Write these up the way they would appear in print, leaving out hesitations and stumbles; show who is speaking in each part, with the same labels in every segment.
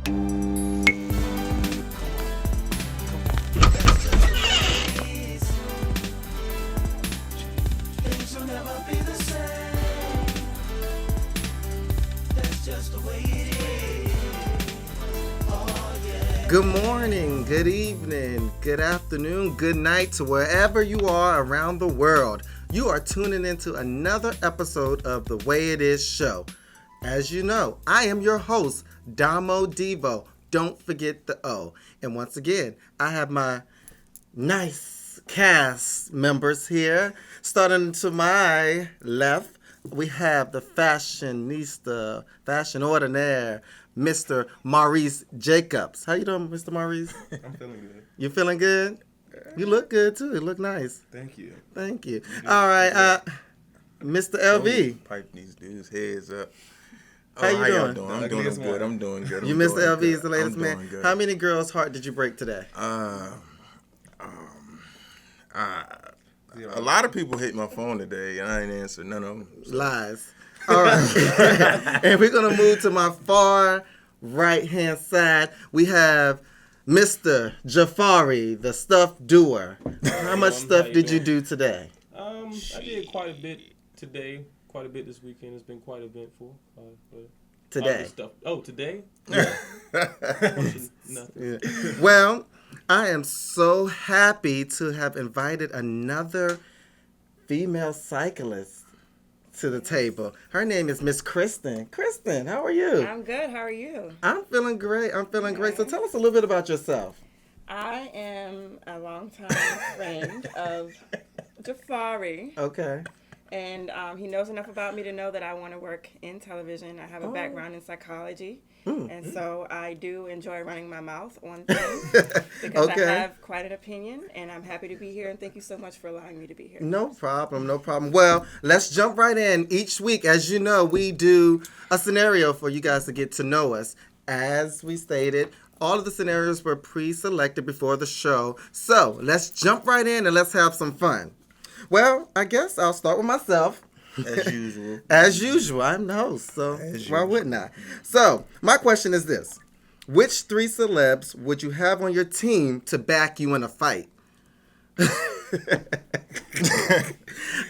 Speaker 1: Good morning, good evening, good afternoon, good night to wherever you are around the world. You are tuning into another episode of The Way It Is show. As you know, I am your host, Damo Devo. Don't forget the O. And once again, I have my nice cast members here. Starting to my left, we have the fashionista, fashion ordinaire, Mr. Maurice Jacobs. How you doing, Mr. Maurice?
Speaker 2: I'm feeling good.
Speaker 1: You feeling good? You look good, too. You look nice.
Speaker 2: Thank you.
Speaker 1: Thank you. All right, Mr. LV.
Speaker 3: Pipe these dudes' heads up.
Speaker 1: How you
Speaker 3: y'all
Speaker 1: doing?
Speaker 3: I'm doing good. I'm doing good.
Speaker 1: You Mr. LV is the latest man.
Speaker 3: Good.
Speaker 1: How many girls' heart did you break today?
Speaker 3: A lot of people hit my phone today, and I ain't answered none of them. So.
Speaker 1: Lies. All right. And we're going to move to my far right-hand side. We have Mr. Jafari, the stuff doer. How much stuff did you do today?
Speaker 4: I did quite a bit today, quite a bit this weekend. It's been quite eventful.
Speaker 1: Today?
Speaker 4: Stuff. Oh, today?
Speaker 1: Yeah.
Speaker 4: Nothing.
Speaker 1: Yeah. Well, I am so happy to have invited another female cyclist to the table. Her name is Miss Kristen. Kristen, how are you?
Speaker 5: I'm good. How are you?
Speaker 1: I'm feeling great. Great. So tell us a little bit about yourself.
Speaker 5: I am a longtime friend of Jafari.
Speaker 1: Okay.
Speaker 5: And he knows enough about me to know that I want to work in television. I have a background in psychology. And so I do enjoy running my mouth on things because I have quite an opinion, and I'm happy to be here, and thank you so much for allowing me to be here.
Speaker 1: No problem. Well, let's jump right in. Each week, as you know, we do a scenario for you guys to get to know us. As we stated, all of the scenarios were pre-selected before the show. So let's jump right in and let's have some fun. Well, I guess I'll start with myself.
Speaker 3: As usual.
Speaker 1: As usual. I'm the host, so why wouldn't I? So, my question is this. Which 3 celebs would you have on your team to back you in a fight? I'm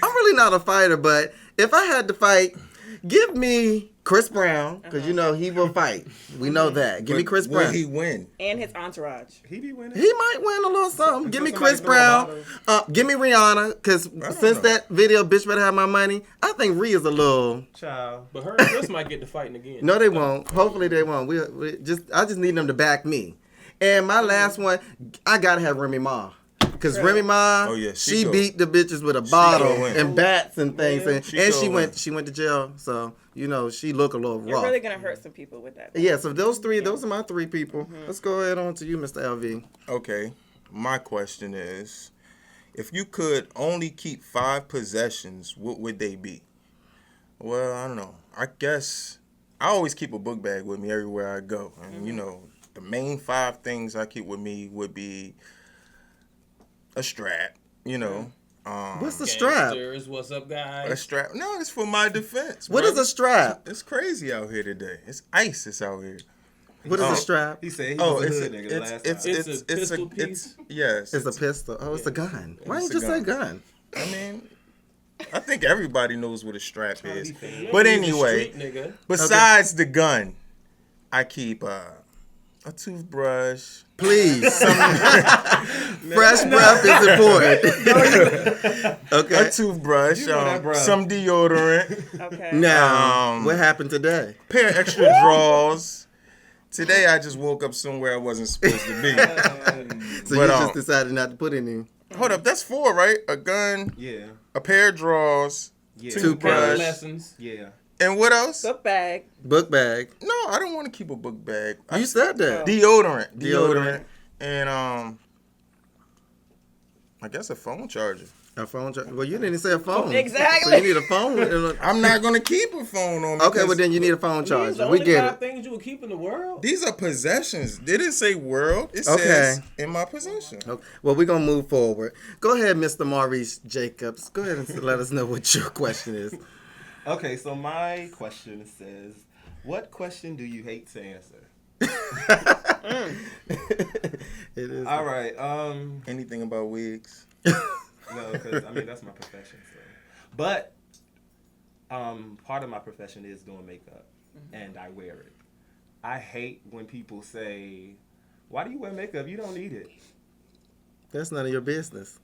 Speaker 1: really not a fighter, but if I had to fight, give me Chris Brown, because you know he will fight. We know that. Give me Chris Brown.
Speaker 3: Will he win?
Speaker 5: And his entourage.
Speaker 2: He be winning.
Speaker 1: He might win a little something. Give me Chris Brown. Give me Rihanna, because since that video, Bitch Better Have My Money, I think Rihanna's a little...
Speaker 2: Child.
Speaker 4: But her and Chris might get to fighting again.
Speaker 1: No, they won't. Hopefully they won't. I just need them to back me. And my last one, I got to have Remy Ma. Because Remy Ma, she beat the bitches with a bottle and bats and things. Yeah, and she went to jail. So, you know, she look a little rough.
Speaker 5: You're really going to hurt some people with that.
Speaker 1: Yeah, so those are my 3 people. Mm-hmm. Let's go ahead on to you, Mr. LV.
Speaker 3: Okay. My question is, if you could only keep 5 possessions, what would they be? Well, I don't know. I guess I always keep a book bag with me everywhere I go. And, you know, the main 5 things I keep with me would be a strap, you know.
Speaker 1: What's the strap?
Speaker 4: What's up, guys?
Speaker 3: A strap? No, it's for my defense.
Speaker 1: What is a strap?
Speaker 3: It's crazy out here today. It's ISIS out here.
Speaker 1: What is a strap?
Speaker 2: He said he was a hood nigga last time.
Speaker 4: It's a pistol piece?
Speaker 3: Yes.
Speaker 1: It's a pistol. Oh, it's a gun. Why didn't you say gun?
Speaker 3: I mean, I think everybody knows what a strap is. But anyway, besides the gun, I keep a toothbrush.
Speaker 1: Please. Fresh breath is important. Okay.
Speaker 3: A toothbrush. Some deodorant.
Speaker 5: Okay.
Speaker 1: Now, what happened today?
Speaker 3: Pair of extra drawers. Today I just woke up somewhere I wasn't supposed to be.
Speaker 1: So you just decided not to put any.
Speaker 3: Hold up, that's 4, right? A gun.
Speaker 2: Yeah.
Speaker 3: A pair of drawers.
Speaker 2: Yeah.
Speaker 1: Toothbrush.
Speaker 4: Lessons.
Speaker 2: Yeah.
Speaker 3: And what else?
Speaker 5: Book bag.
Speaker 1: Book bag.
Speaker 3: No, I don't want to keep a book bag.
Speaker 1: You said that.
Speaker 3: Deodorant. And I guess a phone charger.
Speaker 1: A phone charger. Well, you didn't say a phone.
Speaker 5: Exactly.
Speaker 1: So you need a phone.
Speaker 3: I'm not gonna keep a phone on me.
Speaker 1: Okay, well then you need a phone charger. We get it.
Speaker 4: Things you would keep in the world.
Speaker 3: These are possessions. They didn't say world. It says in my possession.
Speaker 1: Okay. Well, we're gonna move forward. Go ahead, Mr. Maurice Jacobs. Go ahead and let us know what your question is.
Speaker 2: Okay, so my question says, what question do you hate to answer?
Speaker 1: It is.
Speaker 2: All right.
Speaker 3: Anything about wigs?
Speaker 2: No, because I mean that's my profession. So. But part of my profession is doing makeup, and I wear it. I hate when people say, "Why do you wear makeup? You don't need it."
Speaker 1: That's none of your business.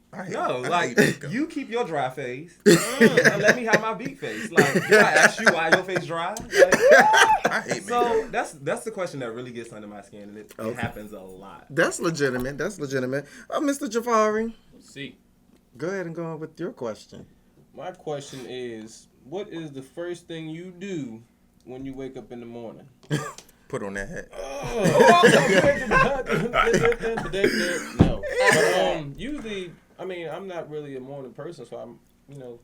Speaker 2: You keep your dry face and let me have my beat face. Like, did I ask you why your face dry? Like,
Speaker 3: I hate makeup.
Speaker 2: So that's the question that really gets under my skin, and it happens a lot.
Speaker 1: That's legitimate. Mr. Jafari,
Speaker 4: See,
Speaker 1: go ahead and go on with your question.
Speaker 4: my question is, what is the first thing you do when you wake up in the morning?
Speaker 3: Put on that hat.
Speaker 4: No. But, usually, I mean, I'm not really a morning person, so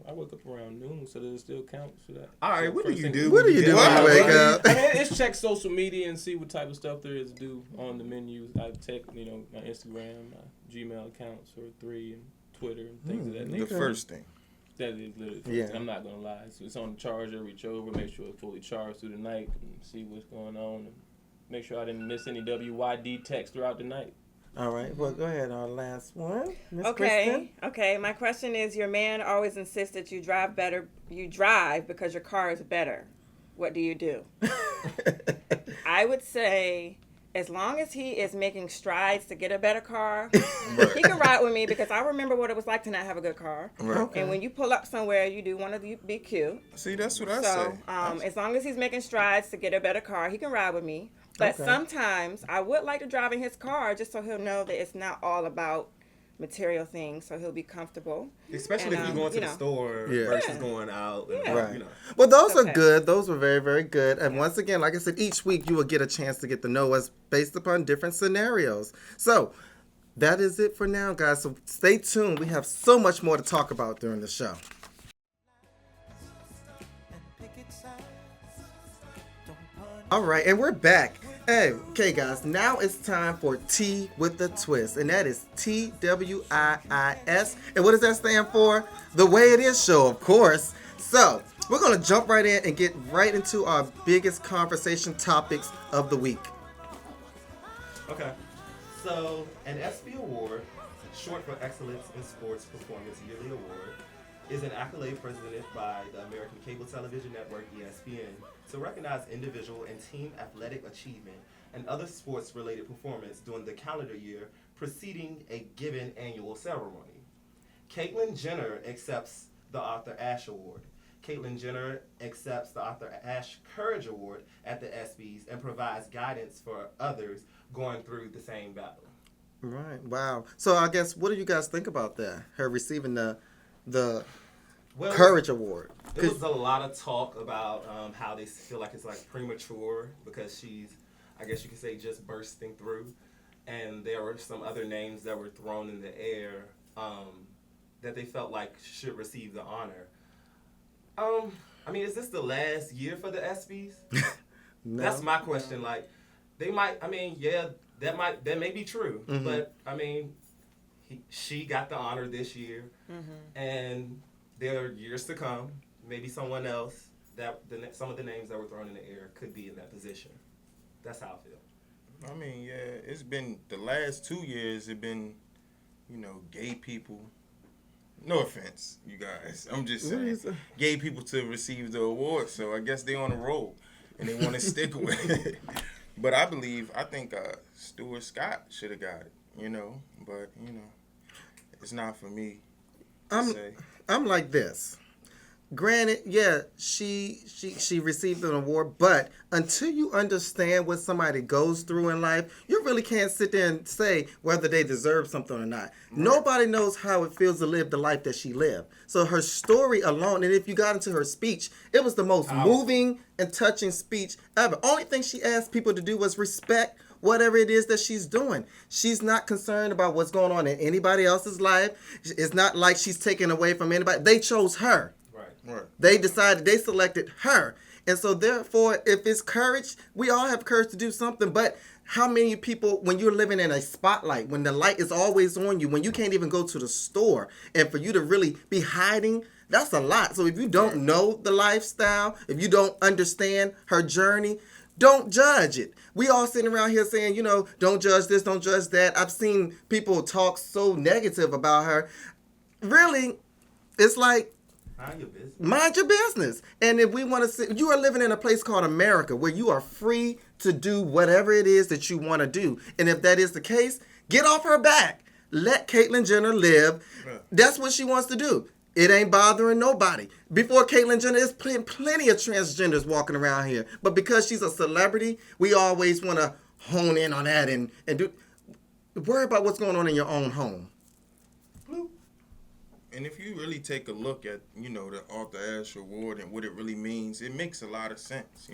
Speaker 4: I wake up around noon, so does it still count for that?
Speaker 2: All right,
Speaker 4: So
Speaker 2: what do
Speaker 4: first
Speaker 2: you
Speaker 4: thing-
Speaker 2: do?
Speaker 1: What do you do when you wake up?
Speaker 4: I mean, it's check social media and see what type of stuff there is to do on the menus. I check, my Instagram, my Gmail accounts, or 3, and Twitter, and things of that
Speaker 3: The
Speaker 4: nature.
Speaker 3: first thing.
Speaker 4: That is literally the
Speaker 1: Yeah.
Speaker 4: first thing. I'm not going to lie. So it's on the charger, reach over, make sure it's fully charged through the night, and see what's going on, and make sure I didn't miss any WYD text throughout the night.
Speaker 1: All right. Well, go ahead. Our last one. Miss
Speaker 5: Okay.
Speaker 1: Kristen.
Speaker 5: Okay. My question is: your man always insists that you drive better. You drive because your car is better. What do you do? I would say, as long as he is making strides to get a better car, he can ride with me because I remember what it was like to not have a good car.
Speaker 3: Right.
Speaker 1: Okay.
Speaker 5: And when you pull up somewhere, you do want to be cute.
Speaker 3: See, that's what I
Speaker 5: So,
Speaker 3: say.
Speaker 5: as long as he's making strides to get a better car, he can ride with me. But
Speaker 1: Okay.
Speaker 5: sometimes I would like to drive in his car just so he'll know that it's not all about material things, so he'll be comfortable.
Speaker 2: Especially
Speaker 5: And,
Speaker 2: if you're going to
Speaker 5: you
Speaker 2: the
Speaker 5: know.
Speaker 2: store
Speaker 1: Yeah.
Speaker 2: versus going out. And,
Speaker 5: Yeah.
Speaker 1: Right.
Speaker 2: You know.
Speaker 1: Well, those are
Speaker 5: Okay.
Speaker 1: good. Those were very, very good. And once again, like I said, each week you will get a chance to get to know us based upon different scenarios. So that is it for now, guys. So stay tuned. We have so much more to talk about during the show. All right, and we're back. Hey, okay, guys, now it's time for T with the twist, and that is T.W.I.I.S. And what does that stand for? The Way It Is show, of course. So, we're going to jump right in and get right into our biggest conversation topics of the week.
Speaker 2: Okay. So, an ESPY award, short for Excellence in Sports Performance Yearly Award, is an accolade presented by the American Cable Television Network, ESPN, to recognize individual and team athletic achievement and other sports-related performance during the calendar year preceding a given annual ceremony. Caitlyn Jenner accepts the Arthur Ashe Award. Caitlyn Jenner accepts the Arthur Ashe Courage Award at the ESPYs and provides guidance for others going through the same battle.
Speaker 1: Right, wow. So, I guess, what do you guys think about that? Her receiving the
Speaker 2: Well,
Speaker 1: Courage Award.
Speaker 2: There was a lot of talk about how they feel like it's like premature because she's, I guess you could say, just bursting through. And there were some other names that were thrown in the air that they felt like should receive the honor. I mean, is this the last year for the ESPYs?
Speaker 1: No.
Speaker 2: That's my question. Like, they might, I mean, yeah, that may be true.
Speaker 1: Mhm.
Speaker 2: But, I mean, she got the honor this year. And there are years to come. Maybe someone else, some of the names that were thrown in the air could be in that position. That's how I feel.
Speaker 3: I mean, yeah, it's been the last 2 years. It's been, gay people. No offense, you guys. I'm just
Speaker 1: What
Speaker 3: saying,
Speaker 1: is it?
Speaker 3: gay people to receive the award. So I guess they on the roll and they want to stick with it. But I think Stuart Scott should have got it. But it's not for me. To say.
Speaker 1: I'm like this. Granted, yeah, she received an award, but until you understand what somebody goes through in life, you really can't sit there and say whether they deserve something or not. Right. Nobody knows how it feels to live the life that she lived. So her story alone, and if you got into her speech, it was the most moving and touching speech ever. Only thing she asked people to do was respect whatever it is that she's doing. She's not concerned about what's going on in anybody else's life. It's not like she's taken away from anybody. They chose her.
Speaker 3: Right.
Speaker 1: They selected her. And so therefore, if it's courage, we all have courage to do something. But how many people, when you're living in a spotlight, when the light is always on you, when you can't even go to the store, and for you to really be hiding, that's a lot. So if you don't know the lifestyle, if you don't understand her journey, don't judge it. We all sitting around here saying, don't judge this, don't judge that. I've seen people talk so negative about her. Really, it's like,
Speaker 2: Mind your business.
Speaker 1: mind your business. And if we want to see, you are living in a place called America where you are free to do whatever it is that you want to do. And if that is the case, get off her back. Let Caitlyn Jenner live. That's what she wants to do. It ain't bothering nobody. Before Caitlyn Jenner, there's plenty of transgenders walking around here. But because she's a celebrity, we always want to hone in on that and worry about what's going on in your own home.
Speaker 3: And if you really take a look at, the Arthur Ashe Award and what it really means, it makes a lot of sense,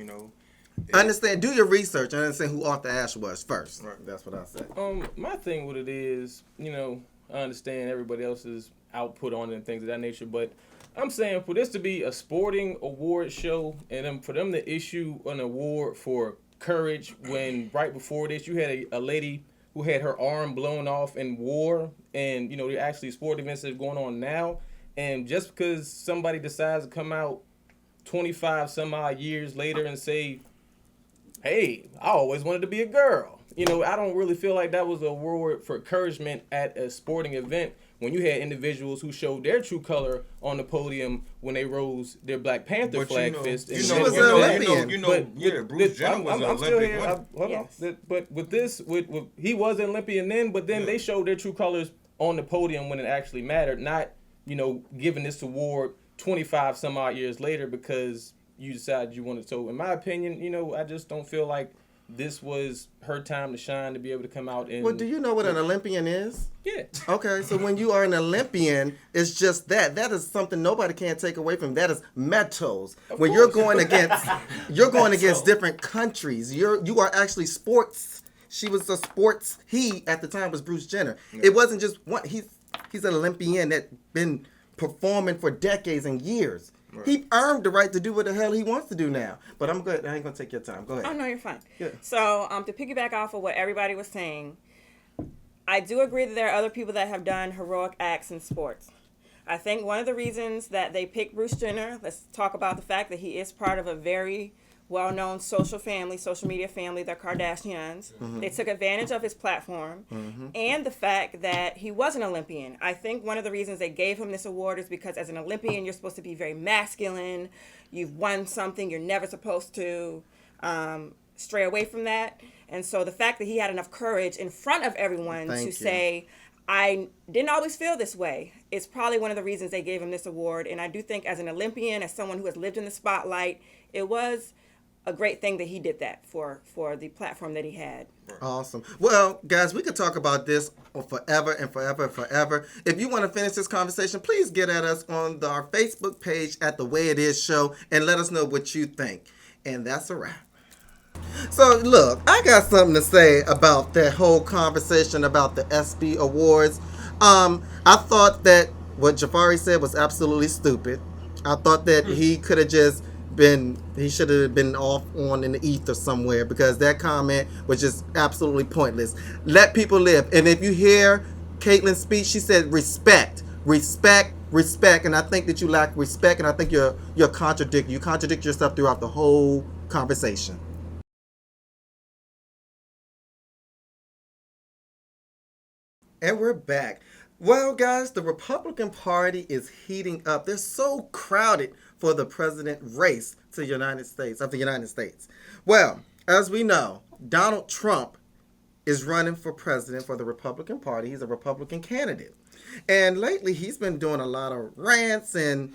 Speaker 1: Understand, do your research and understand who Arthur Ashe was first. Right. That's what I said.
Speaker 4: My thing with it is, I understand everybody else's output on it and things of that nature, but I'm saying for this to be a sporting award show and then for them to issue an award for courage when right before this you had a lady who had her arm blown off in war, and there are actually sport events that are going on now, and just because somebody decides to come out 25 some odd years later and say, hey, I always wanted to be a girl, I don't really feel like that was a award for encouragement at a sporting event when you had individuals who showed their true color on the podium when they rose their Black Panther flag fist.
Speaker 1: She was an Olympian.
Speaker 3: Bruce Jenner was an Olympic winner.
Speaker 4: But with this, he was an Olympian then, but then they showed their true colors on the podium when it actually mattered, not, giving this award 25 some odd years later because you decided you wanted. So in my opinion, I just don't feel like this was her time to shine to be able to come out and...
Speaker 1: Well, do you know what an Olympian is?
Speaker 4: Yeah.
Speaker 1: Okay, so when you are an Olympian, it's just that. That is something nobody can take away from. That is medals. When you're going against different countries, you are actually sports. She was a sports. He at the time was Bruce Jenner. Yeah. It wasn't just one. He's an Olympian that been performing for decades and years. Right. He earned the right to do what the hell he wants to do now. But I'm good. I ain't gonna take your time. Go ahead.
Speaker 5: Oh no, you're fine.
Speaker 1: Yeah.
Speaker 5: So to piggyback off of what everybody was saying, I do agree that there are other people that have done heroic acts in sports. I think one of the reasons that they picked Bruce Jenner, let's talk about the fact that he is part of a very well-known social media family, the Kardashians. Mm-hmm. They took advantage of his platform and the fact that he was an Olympian. I think one of the reasons they gave him this award is because as an Olympian, you're supposed to be very masculine. You've won something. You're never supposed to stray away from that. And so the fact that he had enough courage in front of everyone say, I didn't always feel this way, is probably one of the reasons they gave him this award. And I do think as an Olympian, as someone who has lived in the spotlight, it was a great thing that he did that for the platform that he had.
Speaker 1: Awesome. Well, guys, we could talk about this forever and forever and forever. If you want to finish this conversation, please get at us on our Facebook page at The Way It Is Show and let us know what you think. And that's a wrap. So, look, I got something to say about that whole conversation about the ESPY Awards. I thought that what Jafari said was absolutely stupid. I thought that he should have been off in the ether somewhere because that comment was just absolutely pointless. Let people live. And if you hear Caitlyn's speech, she said respect. And I think that you lack respect, and I think you're contradicting. You contradict yourself throughout the whole conversation. And we're back. Well, guys, the Republican Party is heating up. They're so crowded for the president race of the United States. Well, as we know, Donald Trump is running for president for the Republican Party. He's a Republican candidate. And lately, he's been doing a lot of rants, and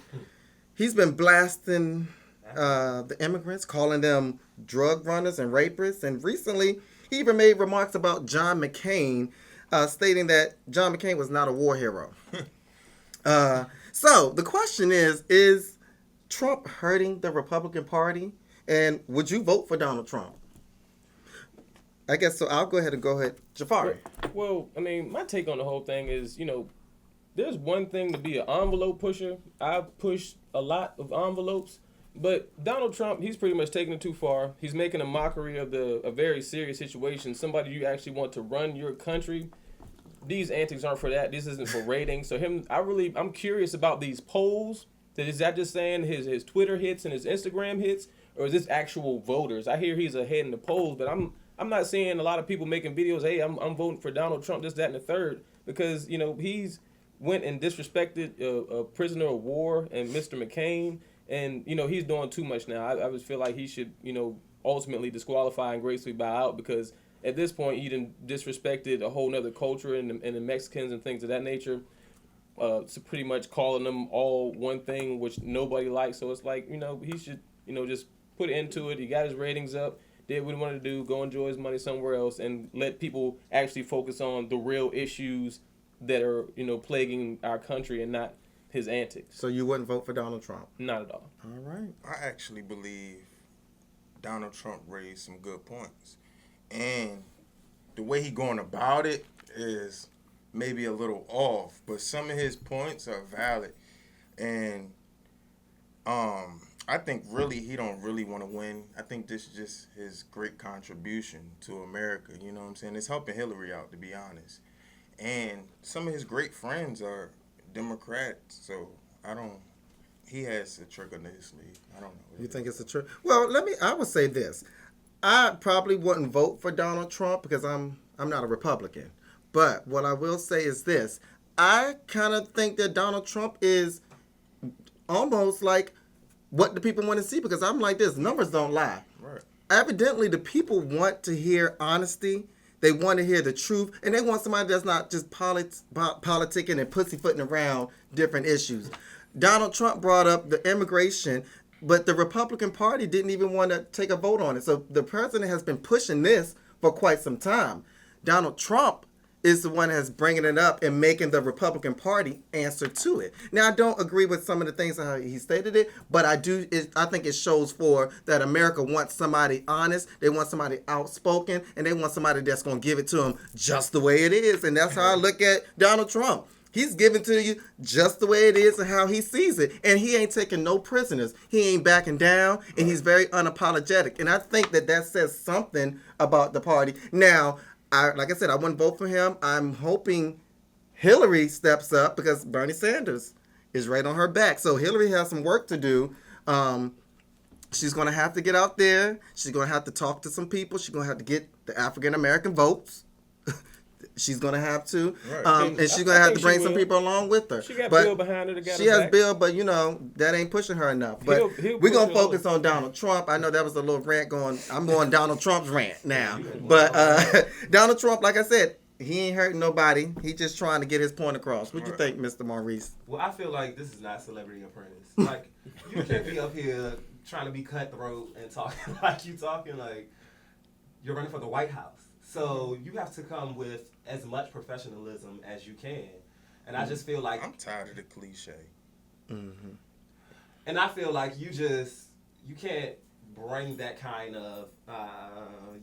Speaker 1: he's been blasting the immigrants, calling them drug runners and rapists. And recently, he even made remarks about John McCain, stating that John McCain was not a war hero. So the question is Trump hurting the Republican Party? And would you vote for Donald Trump? I guess so. I'll go ahead. Jafari.
Speaker 4: Well, I mean, my take on the whole thing is, there's one thing to be an envelope pusher. I've pushed a lot of envelopes. But Donald Trump, he's pretty much taking it too far. He's making a mockery of a very serious situation. Somebody you actually want to run your country. These antics aren't for that. This isn't for ratings. So I'm curious about these polls. Is that just saying his Twitter hits and his Instagram hits? or is this actual voters? I hear he's ahead in the polls, but I'm not seeing a lot of people making videos. Hey, I'm voting for Donald Trump, this, that, and the third, because he's went and disrespected a prisoner of war and Mr. McCain, and he's doing too much now. I just feel like he should ultimately disqualify and gracefully bow out, because at this point he done disrespected a whole nother culture and the Mexicans and things of that nature. So pretty much calling them all one thing, which nobody likes. So it's like, he should, just put into it. He got his ratings up, did what he wanted to do, go enjoy his money somewhere else, and let people actually focus on the real issues that are, plaguing our country and not his antics.
Speaker 1: So you wouldn't vote for Donald Trump?
Speaker 4: Not at all.
Speaker 1: All right.
Speaker 3: I actually believe Donald Trump raised some good points. And the way he going about it is maybe a little off, but some of his points are valid. And I think really he don't really want to win. I think this is just his great contribution to America. You know what I'm saying? It's helping Hillary out, to be honest. And some of his great friends are Democrats, so he has a trick in his sleeve. I don't know.
Speaker 1: You think it's a trick? Well, I would say this. I probably wouldn't vote for Donald Trump because I'm not a Republican. But what I will say is this. I kind of think that Donald Trump is almost like what the people want to see, because I'm like this. Numbers don't lie.
Speaker 3: Right.
Speaker 1: Evidently, the people want to hear honesty. They want to hear the truth. And they want somebody that's not just politicking and pussyfooting around different issues. Donald Trump brought up the immigration, but the Republican Party didn't even want to take a vote on it. So the president has been pushing this for quite some time. Donald Trump is the one that's bringing it up and making the Republican Party answer to it. Now, I don't agree with some of the things how he stated it, but I think it shows for that America wants somebody honest, they want somebody outspoken, and they want somebody that's going to give it to them just the way it is. And that's how I look at Donald Trump. He's giving to you just the way it is and how he sees it. And he ain't taking no prisoners. He ain't backing down, and he's very unapologetic. And I think that says something about the party. Now, like I said, I wouldn't vote for him. I'm hoping Hillary steps up because Bernie Sanders is right on her back. So Hillary has some work to do. She's going to have to get out there. She's going to have to talk to some people. She's going to have to get the African-American votes. She's going to have to. Right. And she's going to have to bring some people along with her.
Speaker 4: She got Bill behind her to get her
Speaker 1: She has
Speaker 4: back.
Speaker 1: Bill, but, that ain't pushing her enough. But we're going to focus on Donald Trump. I know that was a little rant going. I'm going Donald Trump's rant now. But Donald Trump, like I said, he ain't hurting nobody. He's just trying to get his point across. What do you think, Mr. Maurice?
Speaker 2: Well, I feel like this is not Celebrity Apprentice. Like, you can't be up here trying to be cutthroat and talking like you're running for the White House. So you have to come with as much professionalism as you can. And I just feel like...
Speaker 3: I'm tired of the cliche.
Speaker 2: Mm-hmm. And I feel like you can't bring that kind of...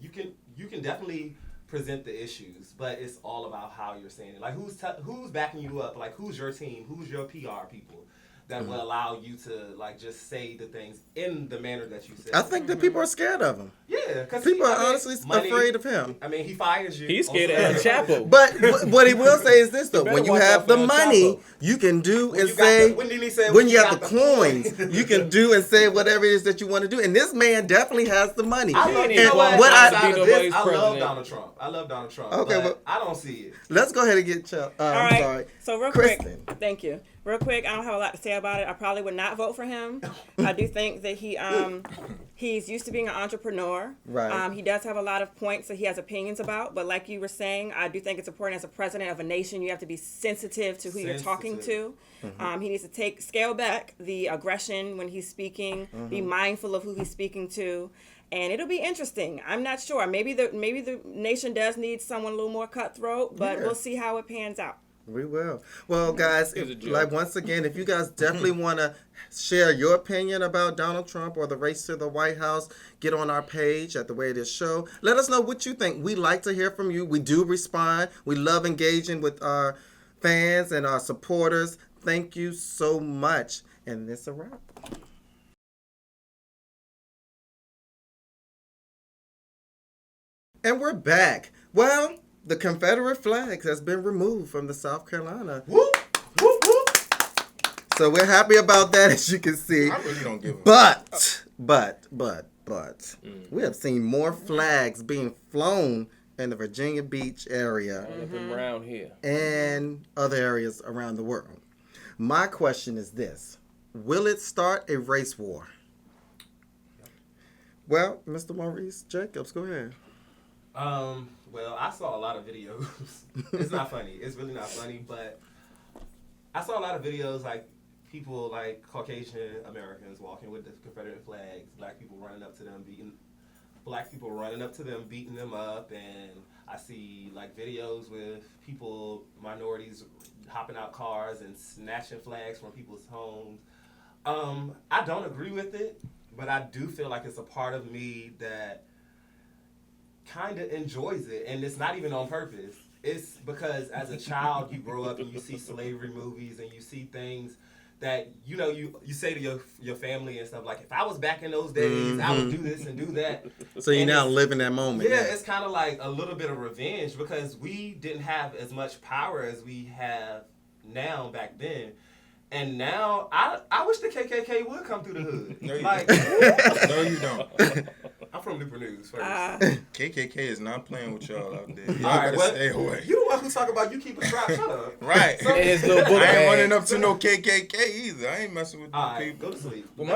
Speaker 2: you can definitely present the issues, but it's all about how you're saying it. Like, who's backing you up? Like, who's your team? Who's your PR people that will allow you to, just say the things in the manner that you said?
Speaker 1: I think that people are scared of him.
Speaker 2: Yeah, because
Speaker 1: people are honestly afraid of him.
Speaker 2: I mean, he fires you.
Speaker 4: He's scared of El Chapo.
Speaker 1: But what he will say is this, though. When you have the money, you can do and say, when you have the coins, you can do and say whatever it is that you want to do. And this man definitely has the money.
Speaker 2: I love Donald Trump. I love Donald Trump. Okay, but I don't see it.
Speaker 1: Let's go ahead and get Chuck.
Speaker 5: All right.
Speaker 1: Sorry.
Speaker 5: So real quick, thank you. Real quick, I don't have a lot to say about it. I probably would not vote for him. I do think that he's used to being an entrepreneur.
Speaker 1: Right.
Speaker 5: He does have a lot of points that he has opinions about. But like you were saying, I do think it's important as a president of a nation, you have to be sensitive to who you're talking to. Mm-hmm. He needs to scale back the aggression when he's speaking. Mm-hmm. Be mindful of who he's speaking to. And it'll be interesting. I'm not sure. Maybe the nation does need someone a little more cutthroat, but we'll see how it pans out.
Speaker 1: We will. Well, guys, once again, if you guys definitely want to share your opinion about Donald Trump or the race to the White House, get on our page at The Way It Is Show. Let us know what you think. We like to hear from you. We do respond. We love engaging with our fans and our supporters. Thank you so much. And that's a wrap. And we're back. Well, the Confederate flag has been removed from the South Carolina.
Speaker 2: Whoop, whoop, whoop.
Speaker 1: So we're happy about that, as you can see.
Speaker 3: I really don't give a
Speaker 1: But we have seen more flags being flown in the Virginia Beach area
Speaker 4: around here
Speaker 1: and other areas around the world. My question is this: will it start a race war? Well, Mr. Maurice Jacobs, go ahead.
Speaker 2: Well, I saw a lot of videos. It's not funny. It's really not funny, but I saw a lot of videos like people like Caucasian Americans walking with the Confederate flags, black people running up to them, beating them up, and I see like videos with people, minorities, hopping out cars and snatching flags from people's homes. I don't agree with it, but I do feel like it's a part of me that kind of enjoys it, and it's not even on purpose. It's because as a child you grow up and you see slavery movies and you see things that you say to your family and stuff like, if I was back in those days, I would do this and do that.
Speaker 1: So you now live in that moment.
Speaker 2: Yeah,
Speaker 1: now.
Speaker 2: It's kind of like a little bit of revenge because we didn't have as much power as we have now back then. And now I wish the KKK would come through the hood.
Speaker 3: No, you
Speaker 2: like,
Speaker 3: don't. No, you don't.
Speaker 2: I'm from Newport News first.
Speaker 3: KKK is not playing with y'all out there. Y'all
Speaker 2: All right,
Speaker 3: better stay away.
Speaker 2: You the one who talk about you keep a strap. Shut up.
Speaker 3: Right.
Speaker 2: So,
Speaker 3: I ain't running up to no KKK either. I ain't messing with them people.
Speaker 2: Go to sleep.
Speaker 4: Well,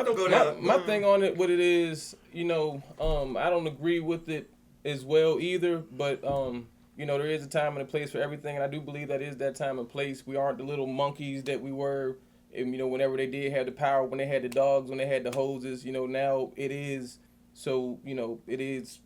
Speaker 4: my thing on it, what it is, I don't agree with it as well either, but there is a time and a place for everything, and I do believe that is that time and place. We aren't the little monkeys that we were, whenever they did have the power, when they had the dogs, when they had the hoses. Now it is. So, it is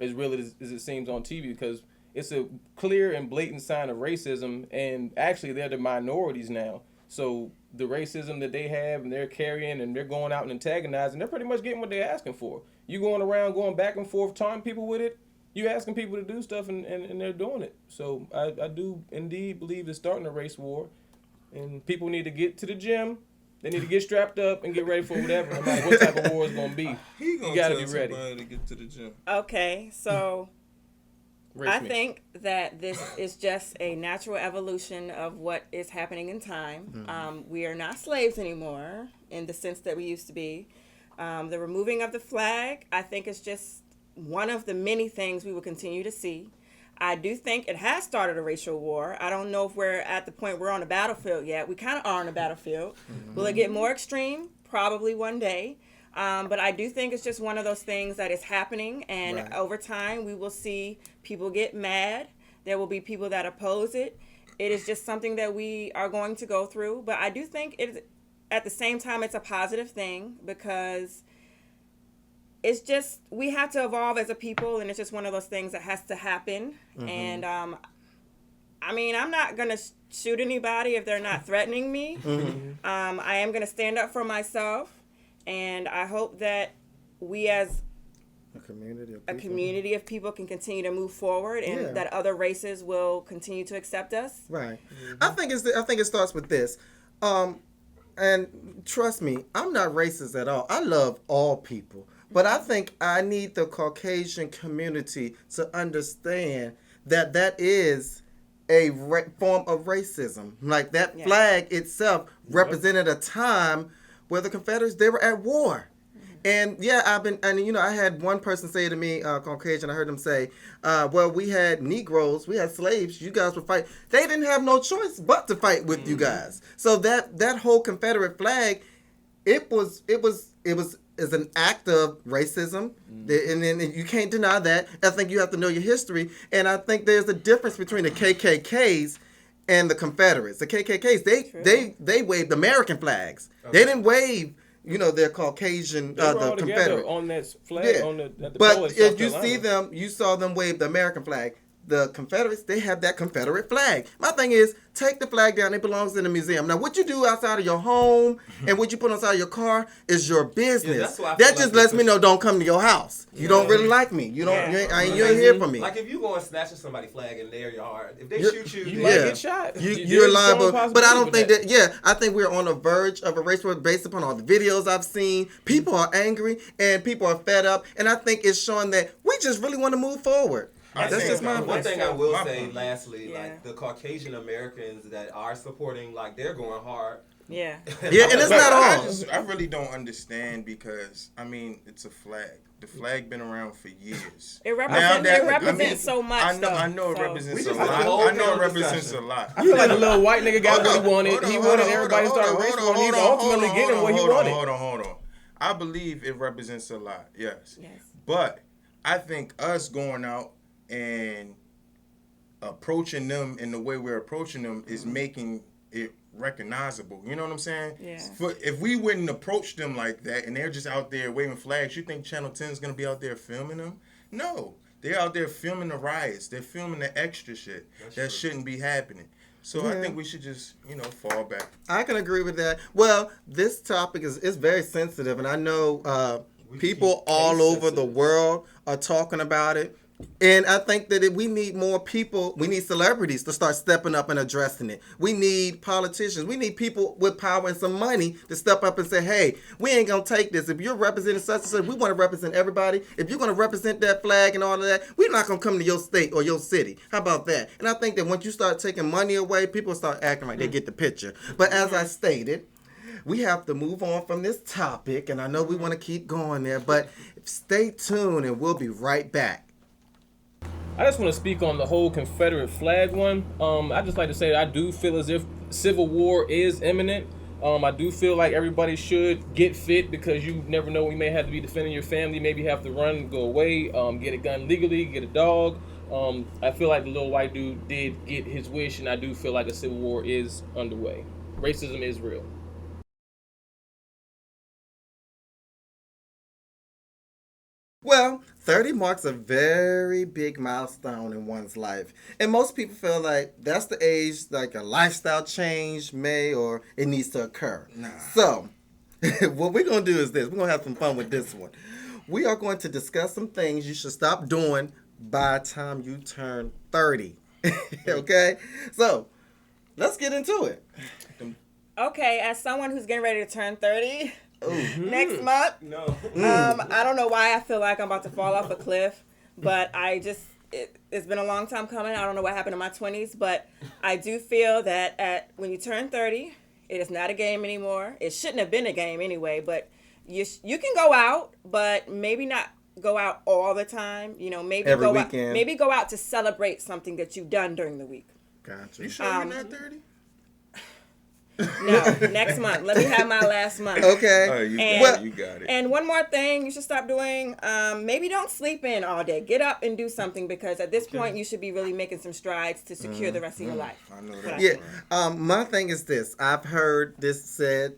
Speaker 4: as real as it seems on TV, because it's a clear and blatant sign of racism, and actually they're the minorities now. So the racism that they have and they're carrying and they're going out and antagonizing, they're pretty much getting what they're asking for. You going around, going back and forth, taunting people with it, you asking people to do stuff and they're doing it. So I do indeed believe it's starting a race war, and people need to get to the gym. They need to get strapped up and get ready for whatever. No matter what type of war it's going to be. You got to be ready.
Speaker 3: To get to the gym.
Speaker 5: Okay, so I think that this is just a natural evolution of what is happening in time. We are not slaves anymore in the sense that we used to be. The removing of the flag, I think, is just one of the many things we will continue to see. I do think it has started a racial war. I don't know if we're at the point we're on the battlefield yet. We kind of are on the battlefield. Will it get more extreme? Probably one day. But I do think it's just one of those things that is happening. And over time, we will see people get mad. There will be people that oppose it. It is just something that we are going to go through. But I do think at the same time, it's a positive thing, because it's just, we have to evolve as a people, and it's just one of those things that has to happen. And I'm not going to shoot anybody if they're not threatening me. I am going to stand up for myself, and I hope that we as a community of people can continue to move forward, and that other races will continue to accept us.
Speaker 1: Right. I think it starts with this. And trust me, I'm not racist at all. I love all people. But I think I need the Caucasian community to understand that is a form of racism. Like that flag itself represented a time where the Confederates, they were at war. And I had one person say to me, Caucasian, I heard him say, well, we had Negroes, we had slaves, you guys would fight. They didn't have no choice but to fight with you guys. So that whole Confederate flag, it was an act of racism, and then you can't deny that. I think you have to know your history, and I think there's a difference between the KKKs and the Confederates. The KKKs, they waved American flags. Okay. They didn't wave, their Caucasian, the Confederate
Speaker 4: on that flag. Yeah. At the
Speaker 1: but if you see them, you saw them wave the American flag. The Confederates, they have that Confederate flag. My thing is, take the flag down. It belongs in the museum. Now, what you do outside of your home and what you put outside your car is your business. That just lets me know don't come to your house. You don't really like me. You don't. Yeah. You ain't here for me.
Speaker 2: Like if you go and snatch somebody's flag in their yard, if they shoot you,
Speaker 4: you might get shot.
Speaker 1: You're liable. But I don't think that. Yeah, I think we're on the verge of a race war based upon all the videos I've seen. People are angry and people are fed up, and I think it's showing that we just really want to move forward.
Speaker 2: That's just my one thing I will say. Lastly, like the Caucasian Americans that are supporting, like they're going hard.
Speaker 5: Yeah.
Speaker 1: Yeah, and it's not all.
Speaker 3: I really don't understand because it's a flag. The flag been around for years.
Speaker 5: It represents so much.
Speaker 3: I know it
Speaker 5: so.
Speaker 3: represents a lot. I know it represents a lot.
Speaker 4: I feel like a little white nigga got what he wanted. He wanted everybody to start race war. He's ultimately getting what he wanted.
Speaker 3: Hold on. I believe it represents a lot. Yes. But I think us going out and approaching them in the way we're approaching them is making it recognizable. You know what I'm saying?
Speaker 5: Yeah.
Speaker 3: If we wouldn't approach them like that and they're just out there waving flags, you think Channel 10 is going to be out there filming them? No. They're out there filming the riots. They're filming the extra shit that shouldn't be happening. So I think we should just, fall back.
Speaker 1: I can agree with that. Well, this topic is very sensitive, and I know people all over the world are talking about it. And I think that we need more people. We need celebrities to start stepping up and addressing it. We need politicians. We need people with power and some money to step up and say, hey, we ain't going to take this. If you're representing such and such, we want to represent everybody. If you're going to represent that flag and all of that, we're not going to come to your state or your city. How about that? And I think that once you start taking money away, people start acting like they get the picture. But as I stated, we have to move on from this topic. And I know we want to keep going there. But stay tuned and we'll be right back.
Speaker 4: I just want to speak on the whole Confederate flag one. I just like to say that I do feel as if civil war is imminent. I do feel like everybody should get fit because you never know. We may have to be defending your family, maybe have to run, go away, get a gun legally, get a dog. I feel like the little white dude did get his wish, and I do feel like a civil war is underway. Racism is real.
Speaker 1: Well, 30 marks a very big milestone in one's life. And most people feel like that's the age like a lifestyle change may or it needs to occur.
Speaker 3: Nah.
Speaker 1: So, what we're going to do is this. We're going to have some fun with this one. We are going to discuss some things you should stop doing by the time you turn 30. Okay? So, let's get into it.
Speaker 5: Okay, as someone who's getting ready to turn 30... next month.
Speaker 2: No.
Speaker 5: I don't know why I feel like I'm about to fall off a cliff, but it's been a long time coming. I don't know what happened in my 20s, but I do feel that when you turn 30, it is not a game anymore. It shouldn't have been a game anyway, but you can go out, but maybe not go out all the time. Maybe
Speaker 1: every
Speaker 5: go
Speaker 1: weekend.
Speaker 5: out, maybe go out to celebrate something that you've done during the week.
Speaker 1: Gotcha.
Speaker 3: You sure you're not 30?
Speaker 5: No, next month. Let me have my last month.
Speaker 1: Okay.
Speaker 3: Oh, you got it.
Speaker 5: And one more thing you should stop doing, maybe don't sleep in all day. Get up and do something because at this point you should be really making some strides to secure the rest of your life.
Speaker 3: I know that.
Speaker 1: Yeah. My thing is this. I've heard this said,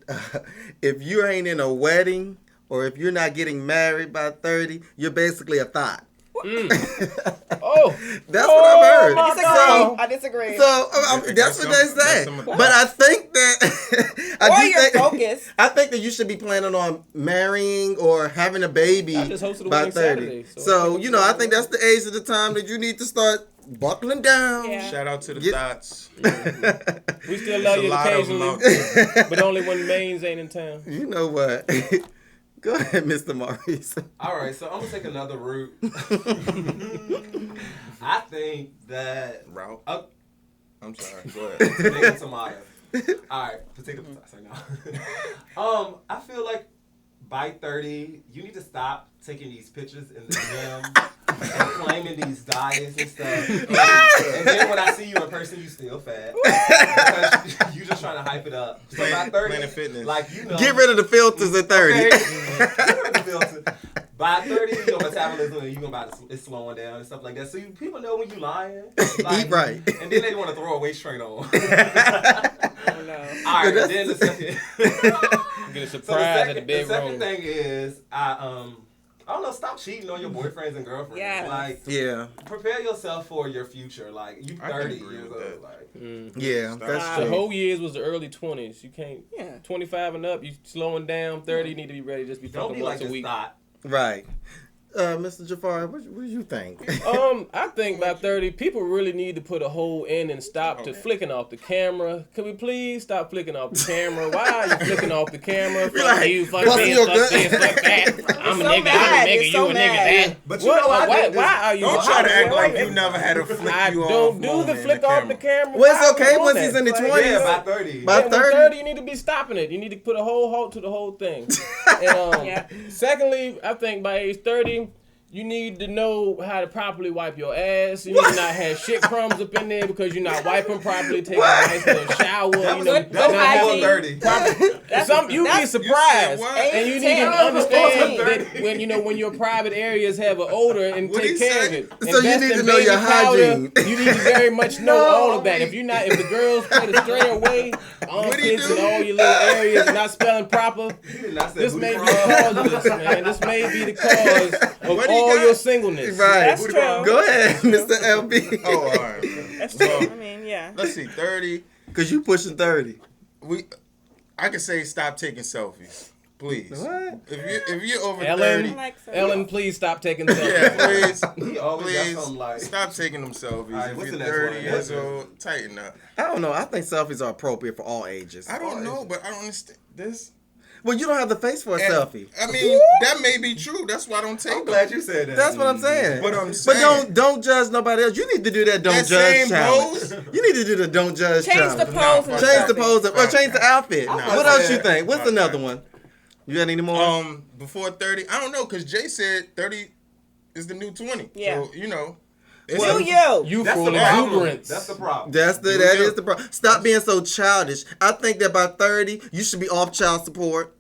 Speaker 1: if you ain't in a wedding or if you're not getting married by 30, you're basically a thought. That's what I've heard.
Speaker 5: I disagree.
Speaker 1: So that's what they say. But I think that
Speaker 5: focused.
Speaker 1: I think that you should be planning on marrying or having a baby by 30.
Speaker 4: Saturday,
Speaker 1: so I think that's the age of the time that you need to start buckling down.
Speaker 5: Yeah.
Speaker 3: Shout out to the thoughts.
Speaker 4: We still love you occasionally, but only when mains ain't in town.
Speaker 1: You know what? Go ahead, Mr. Maurice.
Speaker 2: All right, so I'm going to take another route. I think that...
Speaker 3: Route? I'm sorry. Go ahead.
Speaker 2: Potato, tomato. All right, potato. No. I feel like by 30, you need to stop taking these pictures in the gym and claiming these diets and stuff. And then when I see you in person, you still fat. Because you just trying to hype it up. So by 30,
Speaker 3: Planet Fitness.
Speaker 1: Get rid of the filters at 30.
Speaker 2: Okay. Get rid of the filters. By 30, your metabolism is slowing down and stuff like that. So people know when you lying.
Speaker 1: Eat right.
Speaker 2: And then they want to throw a waist trainer on.
Speaker 5: Oh, no.
Speaker 2: All right, then the second.
Speaker 4: Get a surprise at the bedroom.
Speaker 2: The second thing is, I don't know, stop cheating on your boyfriends and girlfriends.
Speaker 5: Yes.
Speaker 2: Prepare yourself for your future. Like, you 30 years old.
Speaker 1: Yeah, that's true.
Speaker 4: The whole years was the early 20s. You can't, 25 and up, you slowing down. 30, you need to be ready. Just be
Speaker 2: Don't
Speaker 4: fucking
Speaker 2: be
Speaker 4: once
Speaker 2: like
Speaker 4: a week.
Speaker 2: Thought.
Speaker 1: Right. Mr. Jafar, what do you think?
Speaker 4: I think by 30, people really need to put a whole end and stop to flicking off the camera. Can we please stop flicking off the camera? Why are you flicking off the camera? Fuck you, fuck this, fuck this, fuck that. I'm a nigga, you a nigga, that.
Speaker 2: But you know
Speaker 4: why are you?
Speaker 3: Don't try to act like you never had a flick you off.
Speaker 4: Don't do the flick off the camera.
Speaker 1: Well, it's okay once he's in the 20s.
Speaker 2: Yeah, by 30.
Speaker 1: By 30,
Speaker 4: you need to be stopping it. You need to put a whole halt to the whole thing. And, secondly, I think by age 30, you need to know how to properly wipe your ass. You need to not have shit crumbs up in there because you're not wiping properly, taking a nice little shower.
Speaker 2: That was 30.
Speaker 4: You'd be surprised. And you need to understand that when your private areas have an odor and take care of it.
Speaker 1: So you need to know your hygiene.
Speaker 4: You need to very much know all of that. If the girls put a stray away, armpits and all your little areas not smelling proper, this may be the cause of this, man. This may be the cause of all your singleness.
Speaker 1: Right.
Speaker 5: That's true.
Speaker 1: Go ahead, Mr. LB.
Speaker 3: Oh, all right.
Speaker 5: That's true. I mean, yeah.
Speaker 3: Let's see, 30.
Speaker 1: Because you pushing 30.
Speaker 3: I could say stop taking selfies. Please.
Speaker 1: What?
Speaker 3: If you're over
Speaker 4: Ellen,
Speaker 3: 30.
Speaker 5: Like so.
Speaker 4: Ellen, please stop taking selfies.
Speaker 3: Yeah, please.
Speaker 2: He always got
Speaker 3: Please
Speaker 2: something like.
Speaker 3: stop taking them selfies.
Speaker 2: Alright,
Speaker 3: If
Speaker 2: what's
Speaker 3: you're
Speaker 2: the next
Speaker 3: 30
Speaker 2: one?
Speaker 3: years old, tighten up.
Speaker 1: I don't know. I think selfies are appropriate for all ages.
Speaker 3: I don't know, but I don't understand this.
Speaker 1: Well, you don't have the face for a
Speaker 3: And,
Speaker 1: selfie.
Speaker 3: I mean, that may be true. That's why I don't take
Speaker 2: I'm
Speaker 3: them.
Speaker 2: glad you said that.
Speaker 1: That's what I'm saying.
Speaker 3: But I'm saying.
Speaker 1: But don't judge nobody else. You need to do that don't
Speaker 3: That
Speaker 1: judge
Speaker 3: same
Speaker 1: challenge.
Speaker 3: pose?
Speaker 1: You need to do the don't judge
Speaker 5: Change
Speaker 1: challenge.
Speaker 5: the pose. and
Speaker 1: Change the
Speaker 5: selfie.
Speaker 1: pose or change the outfit.
Speaker 3: Nah,
Speaker 1: What else you
Speaker 2: yeah.
Speaker 1: think? What's
Speaker 3: Right,
Speaker 1: another
Speaker 3: right.
Speaker 1: one? You got any more?
Speaker 3: Before 30, I don't know, because Jay said 30 is the new 20.
Speaker 5: Yeah.
Speaker 3: So, it's
Speaker 5: Do you?
Speaker 2: That's
Speaker 4: Youthful
Speaker 2: the problem.
Speaker 4: exuberance.
Speaker 2: That's the problem.
Speaker 1: That is the problem. Stop being so childish. I think that by 30, you should be off child support.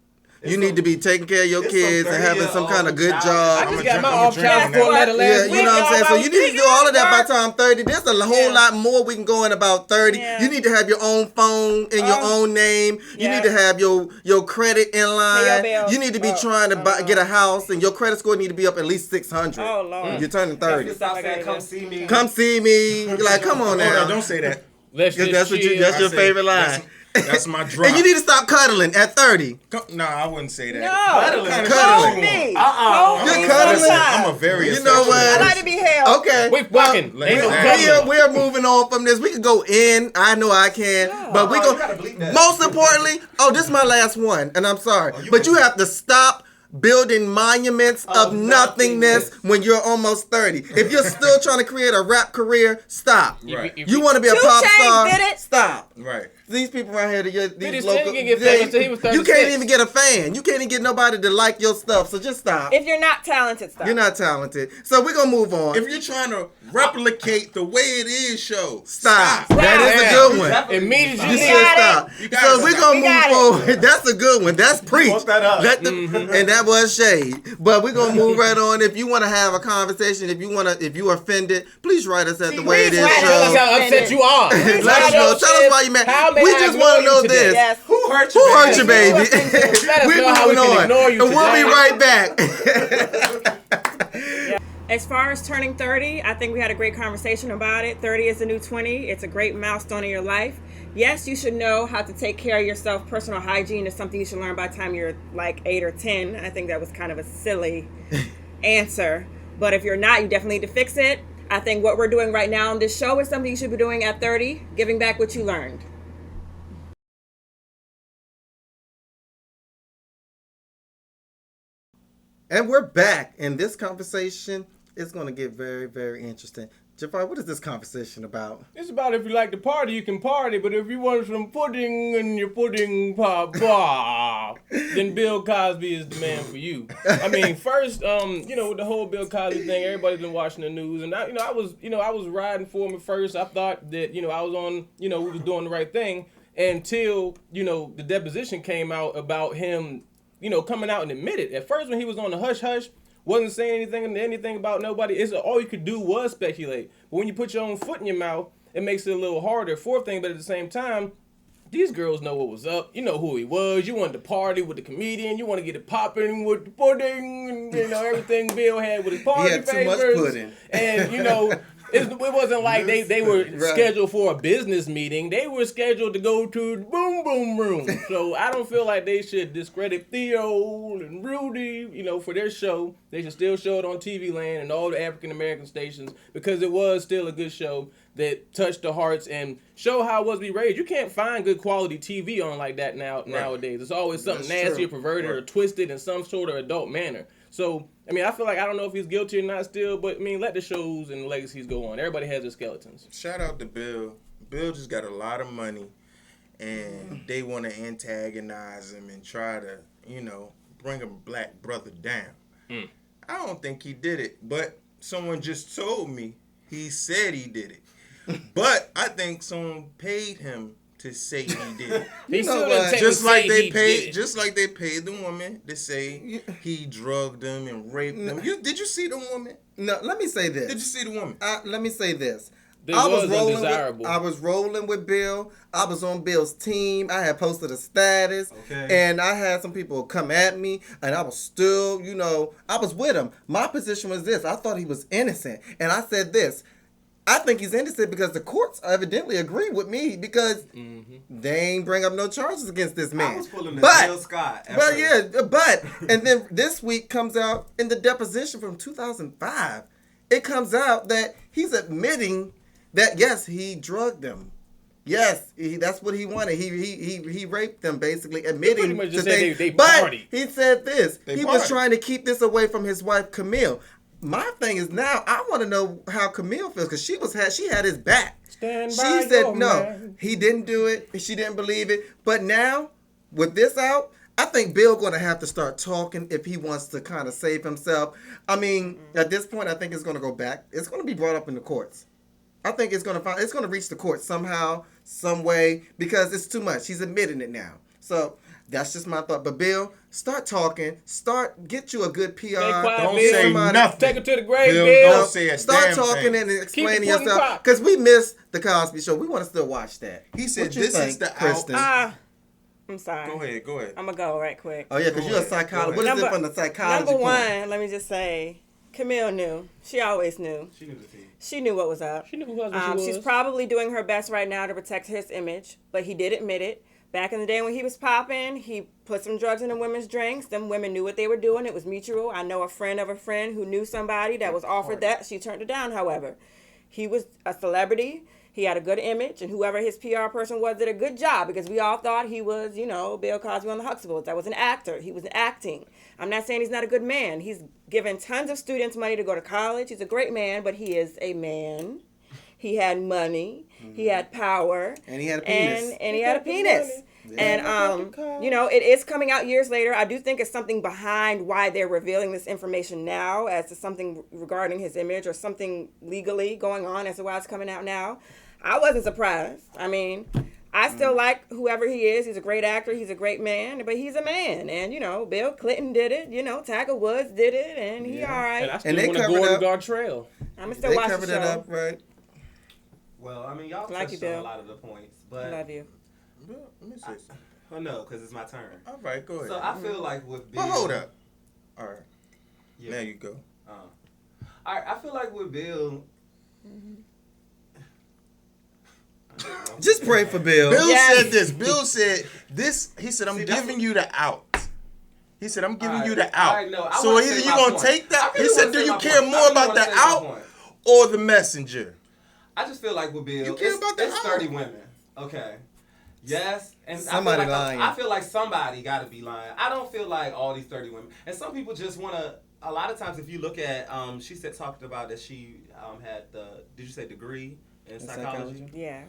Speaker 1: You need to be taking care of your
Speaker 2: it's
Speaker 1: kids
Speaker 2: some
Speaker 1: and having some kind of
Speaker 2: 30-year-old
Speaker 1: good
Speaker 2: child.
Speaker 4: I
Speaker 1: job.
Speaker 4: just
Speaker 3: I'm
Speaker 4: got
Speaker 3: a
Speaker 4: my
Speaker 3: drink-
Speaker 4: off
Speaker 3: I'm a
Speaker 4: child
Speaker 3: drinking
Speaker 4: support
Speaker 3: that.
Speaker 4: letter
Speaker 1: Yeah,
Speaker 4: last
Speaker 1: you
Speaker 4: week.
Speaker 1: know what I'm saying? So you need to do all of that by time 30. There's a whole
Speaker 5: Yeah.
Speaker 1: lot more we can go in about 30.
Speaker 5: Yeah.
Speaker 1: You need to have your own phone in your own name. You
Speaker 5: Yeah.
Speaker 1: need to have your credit in line.
Speaker 5: bills.
Speaker 1: You need to be
Speaker 5: Oh,
Speaker 1: trying to get a house, and your credit score need to be up at least 600.
Speaker 5: Oh, Lord.
Speaker 1: You're turning 30.
Speaker 2: Stop saying, come see me.
Speaker 1: Come see me. You're like, come on
Speaker 3: Oh, no,
Speaker 1: now.
Speaker 3: don't say that.
Speaker 4: Let's just
Speaker 1: That's what you.
Speaker 4: chill.
Speaker 1: That's your
Speaker 3: I say,
Speaker 1: favorite line.
Speaker 3: That's my drop.
Speaker 1: And you need to stop cuddling at 30.
Speaker 3: No, I wouldn't say that.
Speaker 5: No.
Speaker 3: Kind of
Speaker 1: Cuddling.
Speaker 5: Hold me.
Speaker 2: Uh-uh.
Speaker 5: Hold
Speaker 1: You're
Speaker 5: me
Speaker 1: cuddling.
Speaker 5: sometime.
Speaker 3: I'm a very
Speaker 1: You know what?
Speaker 5: I like to be held.
Speaker 1: Okay.
Speaker 4: Wait, walking.
Speaker 3: Well,
Speaker 4: Ain't no
Speaker 3: exactly.
Speaker 4: cuddling.
Speaker 1: We're moving on from this. We can go in. I know I can. But we
Speaker 2: Oh,
Speaker 1: go.
Speaker 2: you gotta bleep that.
Speaker 1: Most importantly, this is my last one, and I'm sorry.
Speaker 2: you
Speaker 1: But
Speaker 2: can-
Speaker 1: you have to stop building monuments of
Speaker 2: Of
Speaker 1: nothingness
Speaker 2: nothingness.
Speaker 1: when you're almost 30. If you're still trying to create a rap career, stop.
Speaker 3: Right.
Speaker 1: You want to be a
Speaker 5: 2
Speaker 1: pop
Speaker 5: Chainz
Speaker 1: star?
Speaker 5: did it.
Speaker 1: Stop.
Speaker 3: Right.
Speaker 1: These people around here, these
Speaker 4: 50 Cent
Speaker 1: local,
Speaker 4: didn't get famous till he was
Speaker 1: you can't
Speaker 4: 36.
Speaker 1: even get a fan. You can't even get nobody to like your stuff. So just stop.
Speaker 5: If you're not talented, stop.
Speaker 1: You're not talented. So we're gonna move on.
Speaker 3: If you're trying to replicate the way it is,
Speaker 1: Stop.
Speaker 3: stop.
Speaker 1: That is a good one.
Speaker 4: Immediately.
Speaker 1: You
Speaker 5: You
Speaker 1: should
Speaker 5: got
Speaker 1: stop.
Speaker 3: You got
Speaker 1: So
Speaker 3: it.
Speaker 1: we're gonna
Speaker 5: We
Speaker 1: move
Speaker 5: got it.
Speaker 1: forward. That's a good one. That's preach.
Speaker 2: Post that up.
Speaker 1: And that was shade. But we're gonna move right on. If you want to have a conversation, if you are offended, please write us at the way it is
Speaker 5: please write
Speaker 4: Tell us
Speaker 1: show.
Speaker 4: how upset you are.
Speaker 1: Let us know. Tell us why you mad. We just want to know this.
Speaker 5: Yes.
Speaker 2: Who hurt
Speaker 1: Who
Speaker 2: you?
Speaker 1: hurt you, baby?
Speaker 4: Let us
Speaker 1: We're
Speaker 4: know how we
Speaker 1: moving
Speaker 4: can
Speaker 1: on.
Speaker 4: ignore you
Speaker 1: And we'll be
Speaker 4: today.
Speaker 1: right back.
Speaker 5: As far as turning 30, I think we had a great conversation about it. 30 is the new 20. It's a great milestone in your life. Yes, you should know how to take care of yourself. Personal hygiene is something you should learn by the time you're like 8 or 10. I think that was kind of a silly answer. But if you're not, you definitely need to fix it. I think what we're doing right now on this show is something you should be doing at 30, giving back what you learned.
Speaker 1: And we're back, and this conversation is going to get very, very interesting. Jafar, what is this conversation about?
Speaker 4: It's about if you like to party, you can party, but if you want some pudding in your pudding pop, then Bill Cosby is the man for you. I mean, first, with the whole Bill Cosby thing, everybody's been watching the news, and I was riding for him at first. I thought that, I was on, we was doing the right thing until, the deposition came out about him, coming out and admit it. At first, when he was on the hush hush, wasn't saying anything about nobody. It's all you could do was speculate. But when you put your own foot in your mouth, it makes it a little harder. Fourth thing, but at the same time, these girls know what was up. You know who he was. You wanted to party with the comedian. You want to get it popping with the pudding and everything Bill had with his party
Speaker 1: He had too
Speaker 4: favors.
Speaker 1: much pudding.
Speaker 4: And It wasn't like they were scheduled for a business meeting. They were scheduled to go to the boom boom room. So I don't feel like they should discredit Theo and Rudy, for their show. They should still show it on TV Land and all the African American stations because it was still a good show that touched the hearts and show how it was to be raised. You can't find good quality TV on like that nowadays. It's always something nasty or perverted or twisted in some sort of adult manner. So, I feel like I don't know if he's guilty or not still, but, let the shows and the legacies go on. Everybody has their skeletons.
Speaker 3: Shout out to Bill. Bill just got a lot of money, and they want to antagonize him and try to, bring a black brother down. I don't think he did it, but someone just told me he said he did it. But I think someone paid him to say he did it. Just like they paid the woman to say he drugged them and raped them. Did you see the woman?
Speaker 1: No, let me say this.
Speaker 3: Did you see the woman?
Speaker 1: Let me say this.
Speaker 4: I was
Speaker 1: rolling with Bill. I was on Bill's team. I had posted a status. Okay. And I had some people come at me. And I was still, I was with him. My position was this. I thought he was innocent. And I said this. I think he's innocent because the courts evidently agree with me because they ain't bring up no charges against this man.
Speaker 2: I was pulling the Bill Scott.
Speaker 1: And then this week comes out in the deposition from 2005. It comes out that he's admitting that yes, he drugged them. Yes, that's what he wanted. He raped them, basically admitting to things. But he said this. He was trying to keep this away from his wife Camille. My thing is now I want to know how Camille feels because she had his back. She said no, he didn't do it. She didn't believe it. But now with this out, I think Bill going to have to start talking if he wants to kind of save himself. At this point, I think it's going to go back. It's going to be brought up in the courts. I think it's going to reach the court somehow, some way because it's too much. He's admitting it now. So that's just my thought. But Bill, start talking. Get you a good PR.
Speaker 3: Don't say nothing.
Speaker 4: Take it to the grave, Bill.
Speaker 3: Don't say a
Speaker 1: Start
Speaker 3: damn
Speaker 1: talking
Speaker 3: thing.
Speaker 1: and explaining yourself. Because we missed the Cosby Show. We want to still watch that.
Speaker 3: He said this is the
Speaker 1: Kristen?
Speaker 5: I'm sorry.
Speaker 3: Go ahead.
Speaker 5: I'm going to go right quick.
Speaker 1: Oh, yeah, because you're a psychologist. What is it from the psychology
Speaker 5: Number one, let me just say, Camille knew. She always knew.
Speaker 2: She knew the tea.
Speaker 5: She knew what was up.
Speaker 4: She knew who was.
Speaker 5: She's probably doing her best right now to protect his image, but he did admit it. Back in the day when he was popping, he put some drugs in the women's drinks. Them women knew what they were doing. It was mutual. I know a friend of a friend who knew somebody that was offered that. She turned it down, however. He was a celebrity. He had a good image, and whoever his PR person was did a good job because we all thought he was, Bill Cosby on the Huxtables. That was an actor. He was acting. I'm not saying he's not a good man. He's given tons of students money to go to college. He's a great man, but he is a man. He had money. He had power.
Speaker 1: And he had a penis.
Speaker 5: And he had a penis. And, it is coming out years later. I do think it's something behind why they're revealing this information now as to something regarding his image or something legally going on as to why it's coming out now. I wasn't surprised. I still like whoever he is. He's a great actor. He's a great man, but he's a man. And, Bill Clinton did it. Tiger Woods did it, and he all right.
Speaker 4: And I still want to go on Gartrell.
Speaker 5: I'm going to still watch the show.
Speaker 1: They covered it up, right?
Speaker 2: Well, y'all touched on a lot of the points, but...
Speaker 5: Love you.
Speaker 3: Let me say something.
Speaker 2: Oh, no, because it's my turn.
Speaker 3: All right, go ahead.
Speaker 2: So I feel like with Bill...
Speaker 3: But hold up. All right. Yeah. Now you go.
Speaker 2: All right, I feel like with Bill...
Speaker 1: Just pray for Bill.
Speaker 3: Bill said this. Bill said this. He said, I'm giving you the out. He said, I'm giving you the out. So either you're going to take that. He said, do you care more about the out or the messenger?
Speaker 2: I just feel like with Bill,
Speaker 3: you care about the
Speaker 2: it's 30 women. Okay. Yes. And
Speaker 1: somebody lying.
Speaker 2: I feel like somebody got to be lying. I don't feel like all these 30 women. And some people just want to, a lot of times if you look at, she talked about that she had did you say degree in psychology?
Speaker 5: Yeah.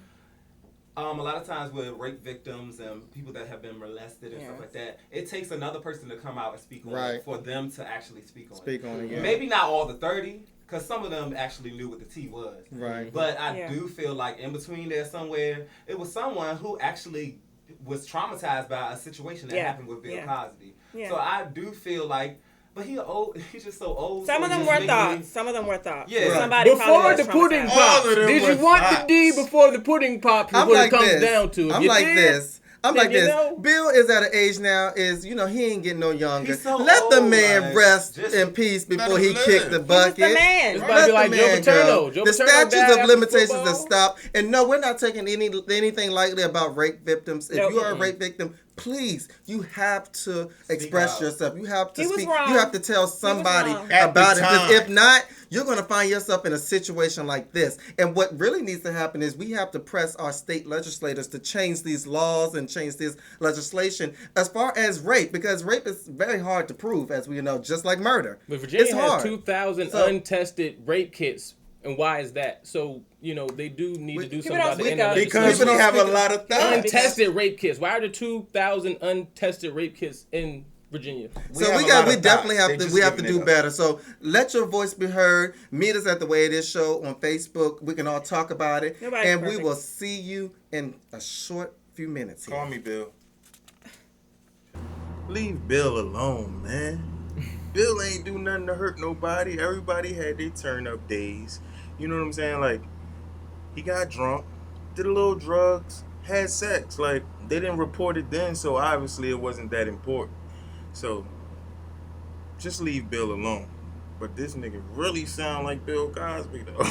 Speaker 2: A lot of times with rape victims and people that have been molested and stuff like that, it takes another person to come out and speak on it for them to actually speak on it. Yeah. Maybe not all the 30, because some of them actually knew what the T was.
Speaker 1: Right.
Speaker 2: But I do feel like in between there somewhere, it was someone who actually was traumatized by a situation that happened with Bill Cosby. Yeah. So I do feel like, but he's just so old.
Speaker 5: Some of them were thoughts. Some of them were thoughts.
Speaker 2: Yeah. Right.
Speaker 5: Somebody
Speaker 4: before the pudding pops. Did you want the D before the pudding pops? Is what it comes down to.
Speaker 1: I'm like this. I'm like this. Bill is at an age now, he ain't getting no younger.
Speaker 2: He's so
Speaker 1: Let the
Speaker 2: old,
Speaker 1: man rest in peace before he kicked the bucket.
Speaker 5: He was the man.
Speaker 4: It's about to be like Joe Paterno.
Speaker 1: The statutes of limitations have stopped. And no, we're not taking anything lightly about rape victims. If you are a rape victim, please, you have to express yourself. You have to speak. You have to tell somebody about it. Because if not, you're going to find yourself in a situation like this. And what really needs to happen is we have to press our state legislators to change these laws and change this legislation as far as rape, because rape is very hard to prove, as we know, just like murder.
Speaker 4: But Virginia has 2,000 untested rape kits. And why is that? So, they do need to do something about the end of it.
Speaker 3: Because we have a lot of thugs.
Speaker 4: Untested rape kits. Why are there 2,000 untested rape kits in Virginia?
Speaker 1: So we definitely have to do better. So let your voice be heard. Meet us at the Way It Is show on Facebook. We can all talk about it. We will see you in a short few minutes here.
Speaker 3: Call me Bill. Leave Bill alone, man. Bill ain't do nothing to hurt nobody. Everybody had their turn up days. You know what I'm saying? Like, he got drunk, did a little drugs, had sex. Like, they didn't report it then, so obviously it wasn't that important. So, just leave Bill alone. But this nigga really sound like Bill Cosby, though.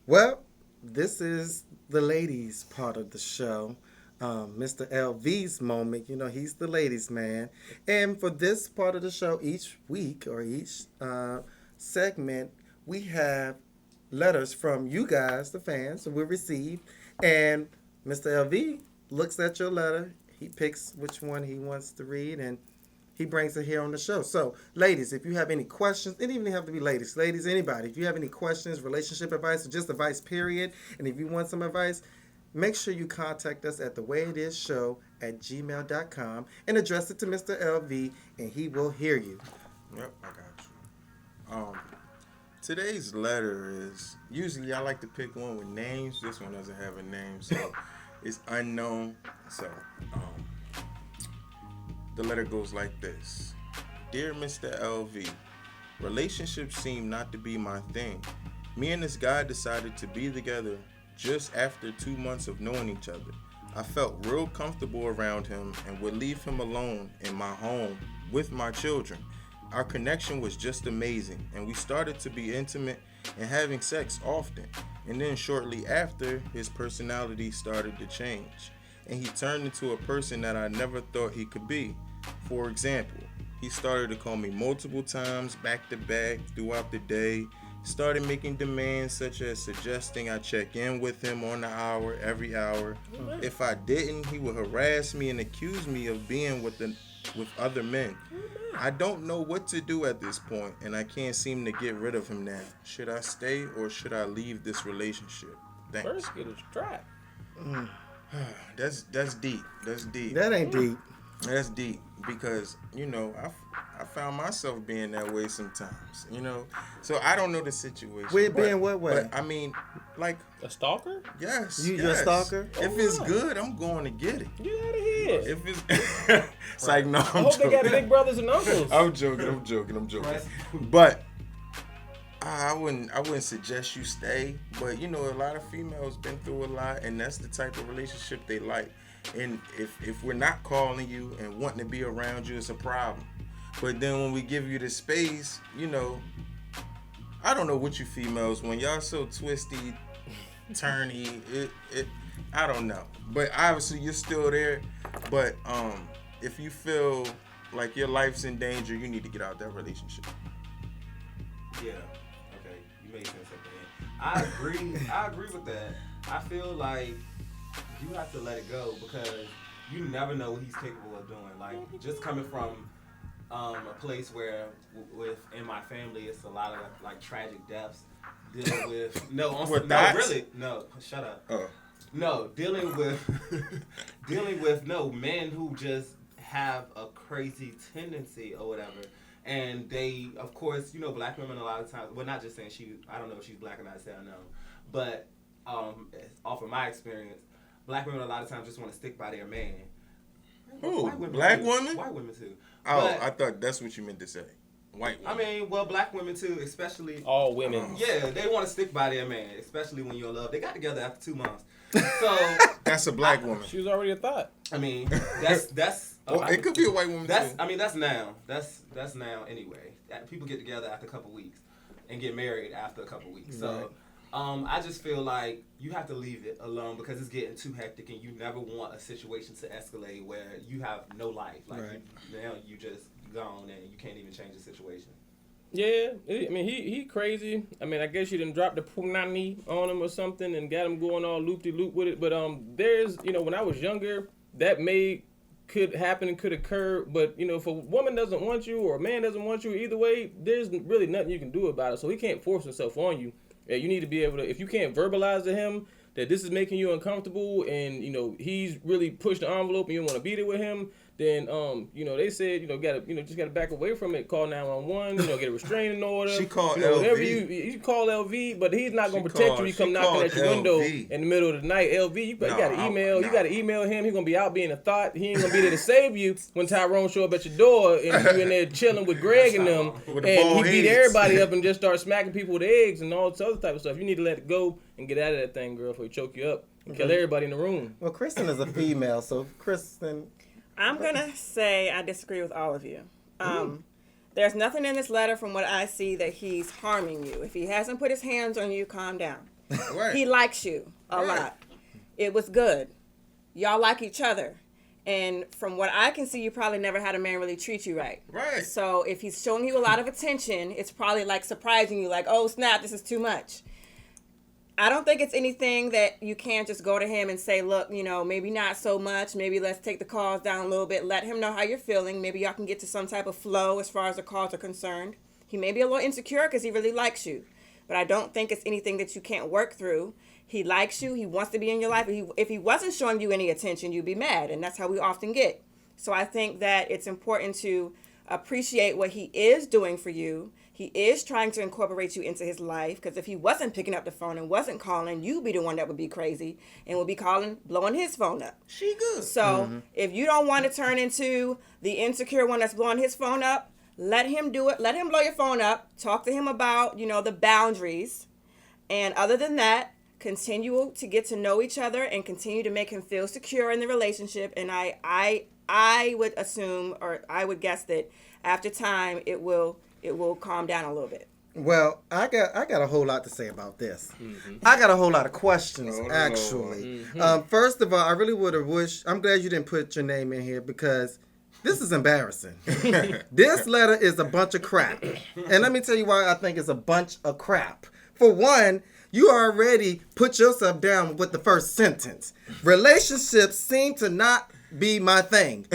Speaker 1: Well, this is the ladies part of the show. Mr. LV's moment. He's the ladies' man. And for this part of the show, each week or each segment, we have letters from you guys, the fans, that we receive. And Mr. LV looks at your letter. He picks which one he wants to read, and he brings it here on the show. So, ladies, if you have any questions, it doesn't even have to be ladies, anybody. If you have any questions, relationship advice, or just advice, period, and if you want some advice, make sure you contact us at thewayitisshow@gmail.com and address it to Mr. LV, and he will hear you.
Speaker 3: Yep, I got you. Today's letter is, usually I like to pick one with names. This one doesn't have a name, so it's unknown. So, the letter goes like this. Dear Mr. LV, relationships seem not to be my thing. Me and this guy decided to be together just after 2 months of knowing each other. I felt real comfortable around him and would leave him alone in my home with my children. Our connection was just amazing, and we started to be intimate and having sex often. And then shortly after, his personality started to change, and he turned into a person that I never thought he could be. For example, he started to call me multiple times back to back throughout the day, started making demands such as suggesting I check in with him on the hour, every hour. If I didn't, he would harass me and accuse me of being with other men. I don't know what to do at this point, and I can't seem to get rid of him now. Should I stay or should I leave this relationship? Thanks.
Speaker 4: First, get a strap.
Speaker 3: That's deep. That's deep.
Speaker 1: That ain't deep.
Speaker 3: That's deep because, I found myself being that way sometimes, So I don't know the situation.
Speaker 1: We're being what way?
Speaker 3: But I mean, like
Speaker 4: a stalker?
Speaker 3: Yes.
Speaker 1: You're a stalker?
Speaker 3: If it's good, I'm going to get it.
Speaker 4: Get out of here.
Speaker 3: If it's it's like, no, I'm joking.
Speaker 4: I hope they got big brothers and uncles.
Speaker 3: I'm joking. But I wouldn't suggest you stay. But a lot of females been through a lot, and that's the type of relationship they like. And if we're not calling you and wanting to be around you, it's a problem. But then when we give you the space, I don't know what you females, when y'all so twisty, turny, I don't know. But obviously you're still there. But if you feel like your life's in danger, you need to get out of that relationship.
Speaker 2: Yeah. Okay. You made sense at the end. I agree with that. I feel like you have to let it go because you never know what he's capable of doing. Like, just coming from a place where, in my family, it's a lot of like tragic deaths. Dealing with shut up.
Speaker 3: Oh.
Speaker 2: No, dealing with men who just have a crazy tendency or whatever. And they, of course, black women a lot of times, well, not just saying I don't know if she's black or not, I say I know, but off of my experience, black women a lot of times just want to stick by their man.
Speaker 3: Who? Black women?
Speaker 2: White women too.
Speaker 3: Oh,
Speaker 2: but,
Speaker 3: I thought that's what you meant to say. white
Speaker 2: I
Speaker 3: women.
Speaker 2: mean, well, black women too, especially.
Speaker 4: All women.
Speaker 2: Yeah, they want to stick by their man, especially when you're in love. They got together after 2 months. So
Speaker 3: That's a black woman.
Speaker 4: She was already a thought.
Speaker 2: I mean, that's.
Speaker 3: Well, it could be a white woman
Speaker 2: That's.
Speaker 3: too.
Speaker 2: I mean, that's now. That's now anyway. People get together after a couple weeks and get married after a couple weeks. So. I just feel like you have to leave it alone because it's getting too hectic, and you never want a situation to escalate where you have no life. Like now, you just gone and you can't even change the situation.
Speaker 4: Yeah, I mean he crazy. I mean I guess you done dropped the punani on him or something and got him going all loop-de-loop with it. But there's when I was younger that could happen and could occur. But if a woman doesn't want you or a man doesn't want you, either way, there's really nothing you can do about it. So he can't force himself on you. Yeah, you need to be able to, if you can't verbalize to him that this is making you uncomfortable and, he's really pushed the envelope and you want to be there with him, then, they said, just got to back away from it, call 911, get a restraining order.
Speaker 3: She called
Speaker 4: whatever
Speaker 3: LV.
Speaker 4: you call LV, but he's not going to protect you. He come knocking at your window
Speaker 3: LV.
Speaker 4: in the middle of the night. LV, you got to email. You got to email him. He's going to be out being a thought. He ain't going to be there to save you when Tyrone show up at your door and you in there chilling with Greg and them.
Speaker 3: With the
Speaker 4: And he
Speaker 3: bald
Speaker 4: beat
Speaker 3: heads.
Speaker 4: everybody up and just start smacking people with eggs and all this other type of stuff. You need to let it go and get out of that thing, girl, before he choke you up and kill everybody in the room.
Speaker 1: Well, Kristen is a female, so Kristen.
Speaker 5: I'm going to say I disagree with all of you. There's nothing in this letter from what I see that he's harming you. If he hasn't put his hands on you, calm down.
Speaker 3: Right.
Speaker 5: He likes you a lot. It was good. Y'all like each other. And from what I can see, you probably never had a man really treat you right.
Speaker 3: Right.
Speaker 5: So if he's showing you a lot of attention, it's probably like surprising you, like, oh, snap, this is too much. I don't think it's anything that you can't just go to him and say, look, maybe not so much. Maybe let's take the calls down a little bit. Let him know how you're feeling. Maybe y'all can get to some type of flow as far as the calls are concerned. He may be a little insecure because he really likes you. But I don't think it's anything that you can't work through. He likes you. He wants to be in your life. If he wasn't showing you any attention, you'd be mad. And that's how we often get. So I think that it's important to appreciate what he is doing for you. He is trying to incorporate you into his life, because if he wasn't picking up the phone and wasn't calling, you'd be the one that would be crazy and would be blowing his phone up.
Speaker 3: She good.
Speaker 5: So if you don't want to turn into the insecure one that's blowing his phone up, let him do it. Let him blow your phone up. Talk to him about, the boundaries. And other than that, continue to get to know each other and continue to make him feel secure in the relationship. And I would assume, or I would guess that after time, it will calm down a little bit.
Speaker 1: Well, I got a whole lot to say about this. I got a whole lot of questions, actually. First of all, I really would have wished. I'm glad you didn't put your name in here because this is embarrassing. This letter is a bunch of crap, and let me tell you why I think it's a bunch of crap. For one, you already put yourself down with the first sentence. Relationships seem to not be my thing.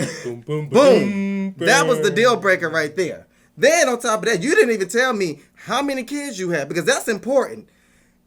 Speaker 1: Boom. That was the deal breaker right there. Then on top of that, you didn't even tell me how many kids you have, because that's important.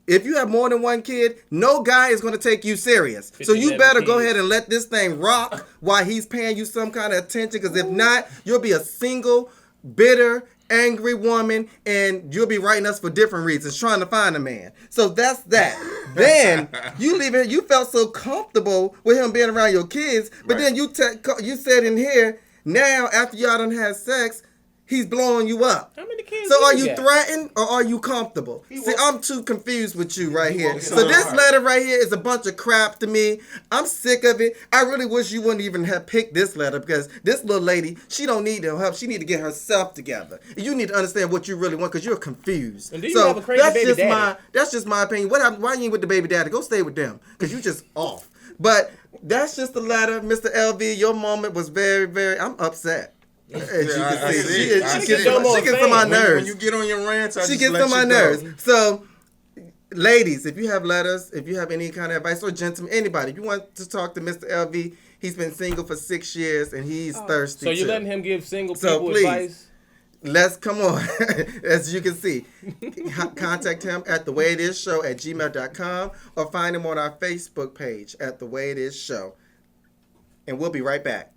Speaker 1: If you have more than one kid, no guy is going to take you serious. So you better go ahead and let this thing rock while he's paying you some kind of attention, because if not, you'll be a single, bitter, angry woman, and you'll be writing us for different reasons, trying to find a man. So that's that. Then you leave it. You felt so comfortable with him being around your kids, but then you said in here, now after y'all done had sex, he's blowing you up.
Speaker 4: How many kids?
Speaker 1: So are you threatened or are you comfortable? See, I'm too confused with you right here. So this letter right here is a bunch of crap to me. I'm sick of it. I really wish you wouldn't even have picked this letter, because this little lady, she don't need no help. She need to get herself together. You need to understand what you really want, because you're confused.
Speaker 4: And do you have a crazy baby daddy?
Speaker 1: That's just my opinion. What happened? Why you ain't with the baby daddy? Go stay with them, because you just off. But that's just the letter. Mr. LV, your moment was very, very, I'm upset. As you can see, she gets on my nerves.
Speaker 3: When you get on your rants,
Speaker 1: she gets on my nerves. So, ladies, if you have letters, if you have any kind of advice, or gentlemen, anybody, if you want to talk to Mr. LV, he's been single for 6 years and he's thirsty.
Speaker 4: So you're letting him give single people advice?
Speaker 1: Let's come on. As you can see, contact him at thewayitisshow@gmail.com or find him on our Facebook page at The Way It Is Show. And we'll be right back.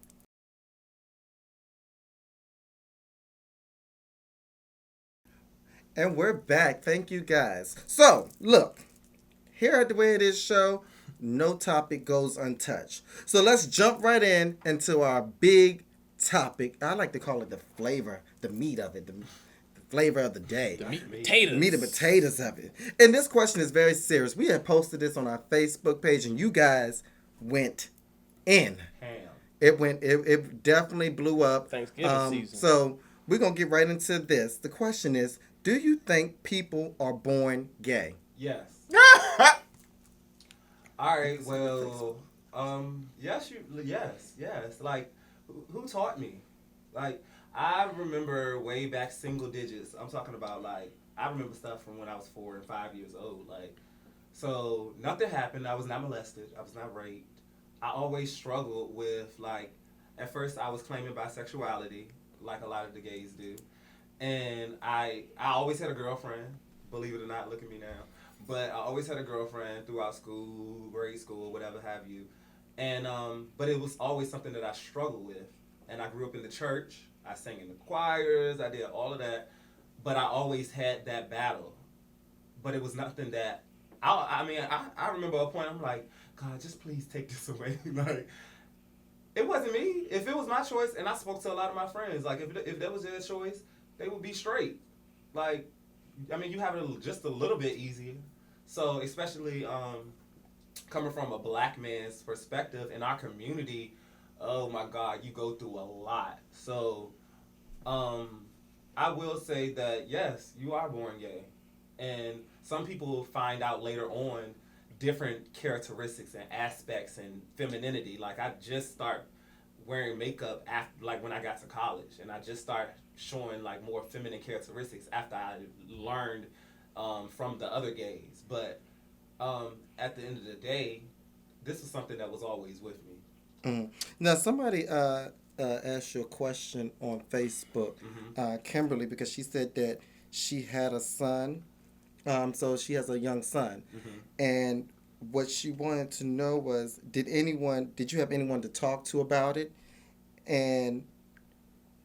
Speaker 1: And we're back. Thank you, guys. So, look, here at The Way It Is Show, no topic goes untouched. So let's jump right into our big topic. I like to call it the flavor, the meat of it, the flavor of the day.
Speaker 4: The meat and potatoes.
Speaker 1: Meat and potatoes of it. And this question is very serious. We had posted this on our Facebook page, and you guys went in. It definitely blew up.
Speaker 4: Thanksgiving season.
Speaker 1: So we're going to get right into this. The question is, do you think people are born gay?
Speaker 2: Yes. All right, well, yes. Like, who taught me? Like, I remember way back single digits. I'm talking about, like, I remember stuff from when I was 4 and 5 years old. Like, so nothing happened. I was not molested. I was not raped. I always struggled with, like, at first I was claiming bisexuality, like a lot of the gays do. And I always had a girlfriend, believe it or not, look at me now. But I always had a girlfriend throughout school, grade school, whatever have you. And, but it was always something that I struggled with. And I grew up in the church. I sang in the choirs. I did all of that. But I always had that battle. But it was nothing that, I remember a point I'm like, God, just please take this away. Like, it wasn't me. If it was my choice, and I spoke to a lot of my friends, like, if that was their choice, they would be straight. Like, I mean, you have it just a little bit easier. So, especially coming from a black man's perspective in our community, oh my God, you go through a lot. So, I will say that, yes, you are born gay. And some people find out later on different characteristics and aspects and femininity. Like, I just start wearing makeup after, like, when I got to college, and I just start showing, like, more feminine characteristics after I learned from the other gays. But at the end of the day, this is something that was always with me.
Speaker 1: Mm. Now, somebody asked you a question on Facebook, Kimberly, because she said that she had a son. So she has a young son. And what she wanted to know was, did you have anyone to talk to about it and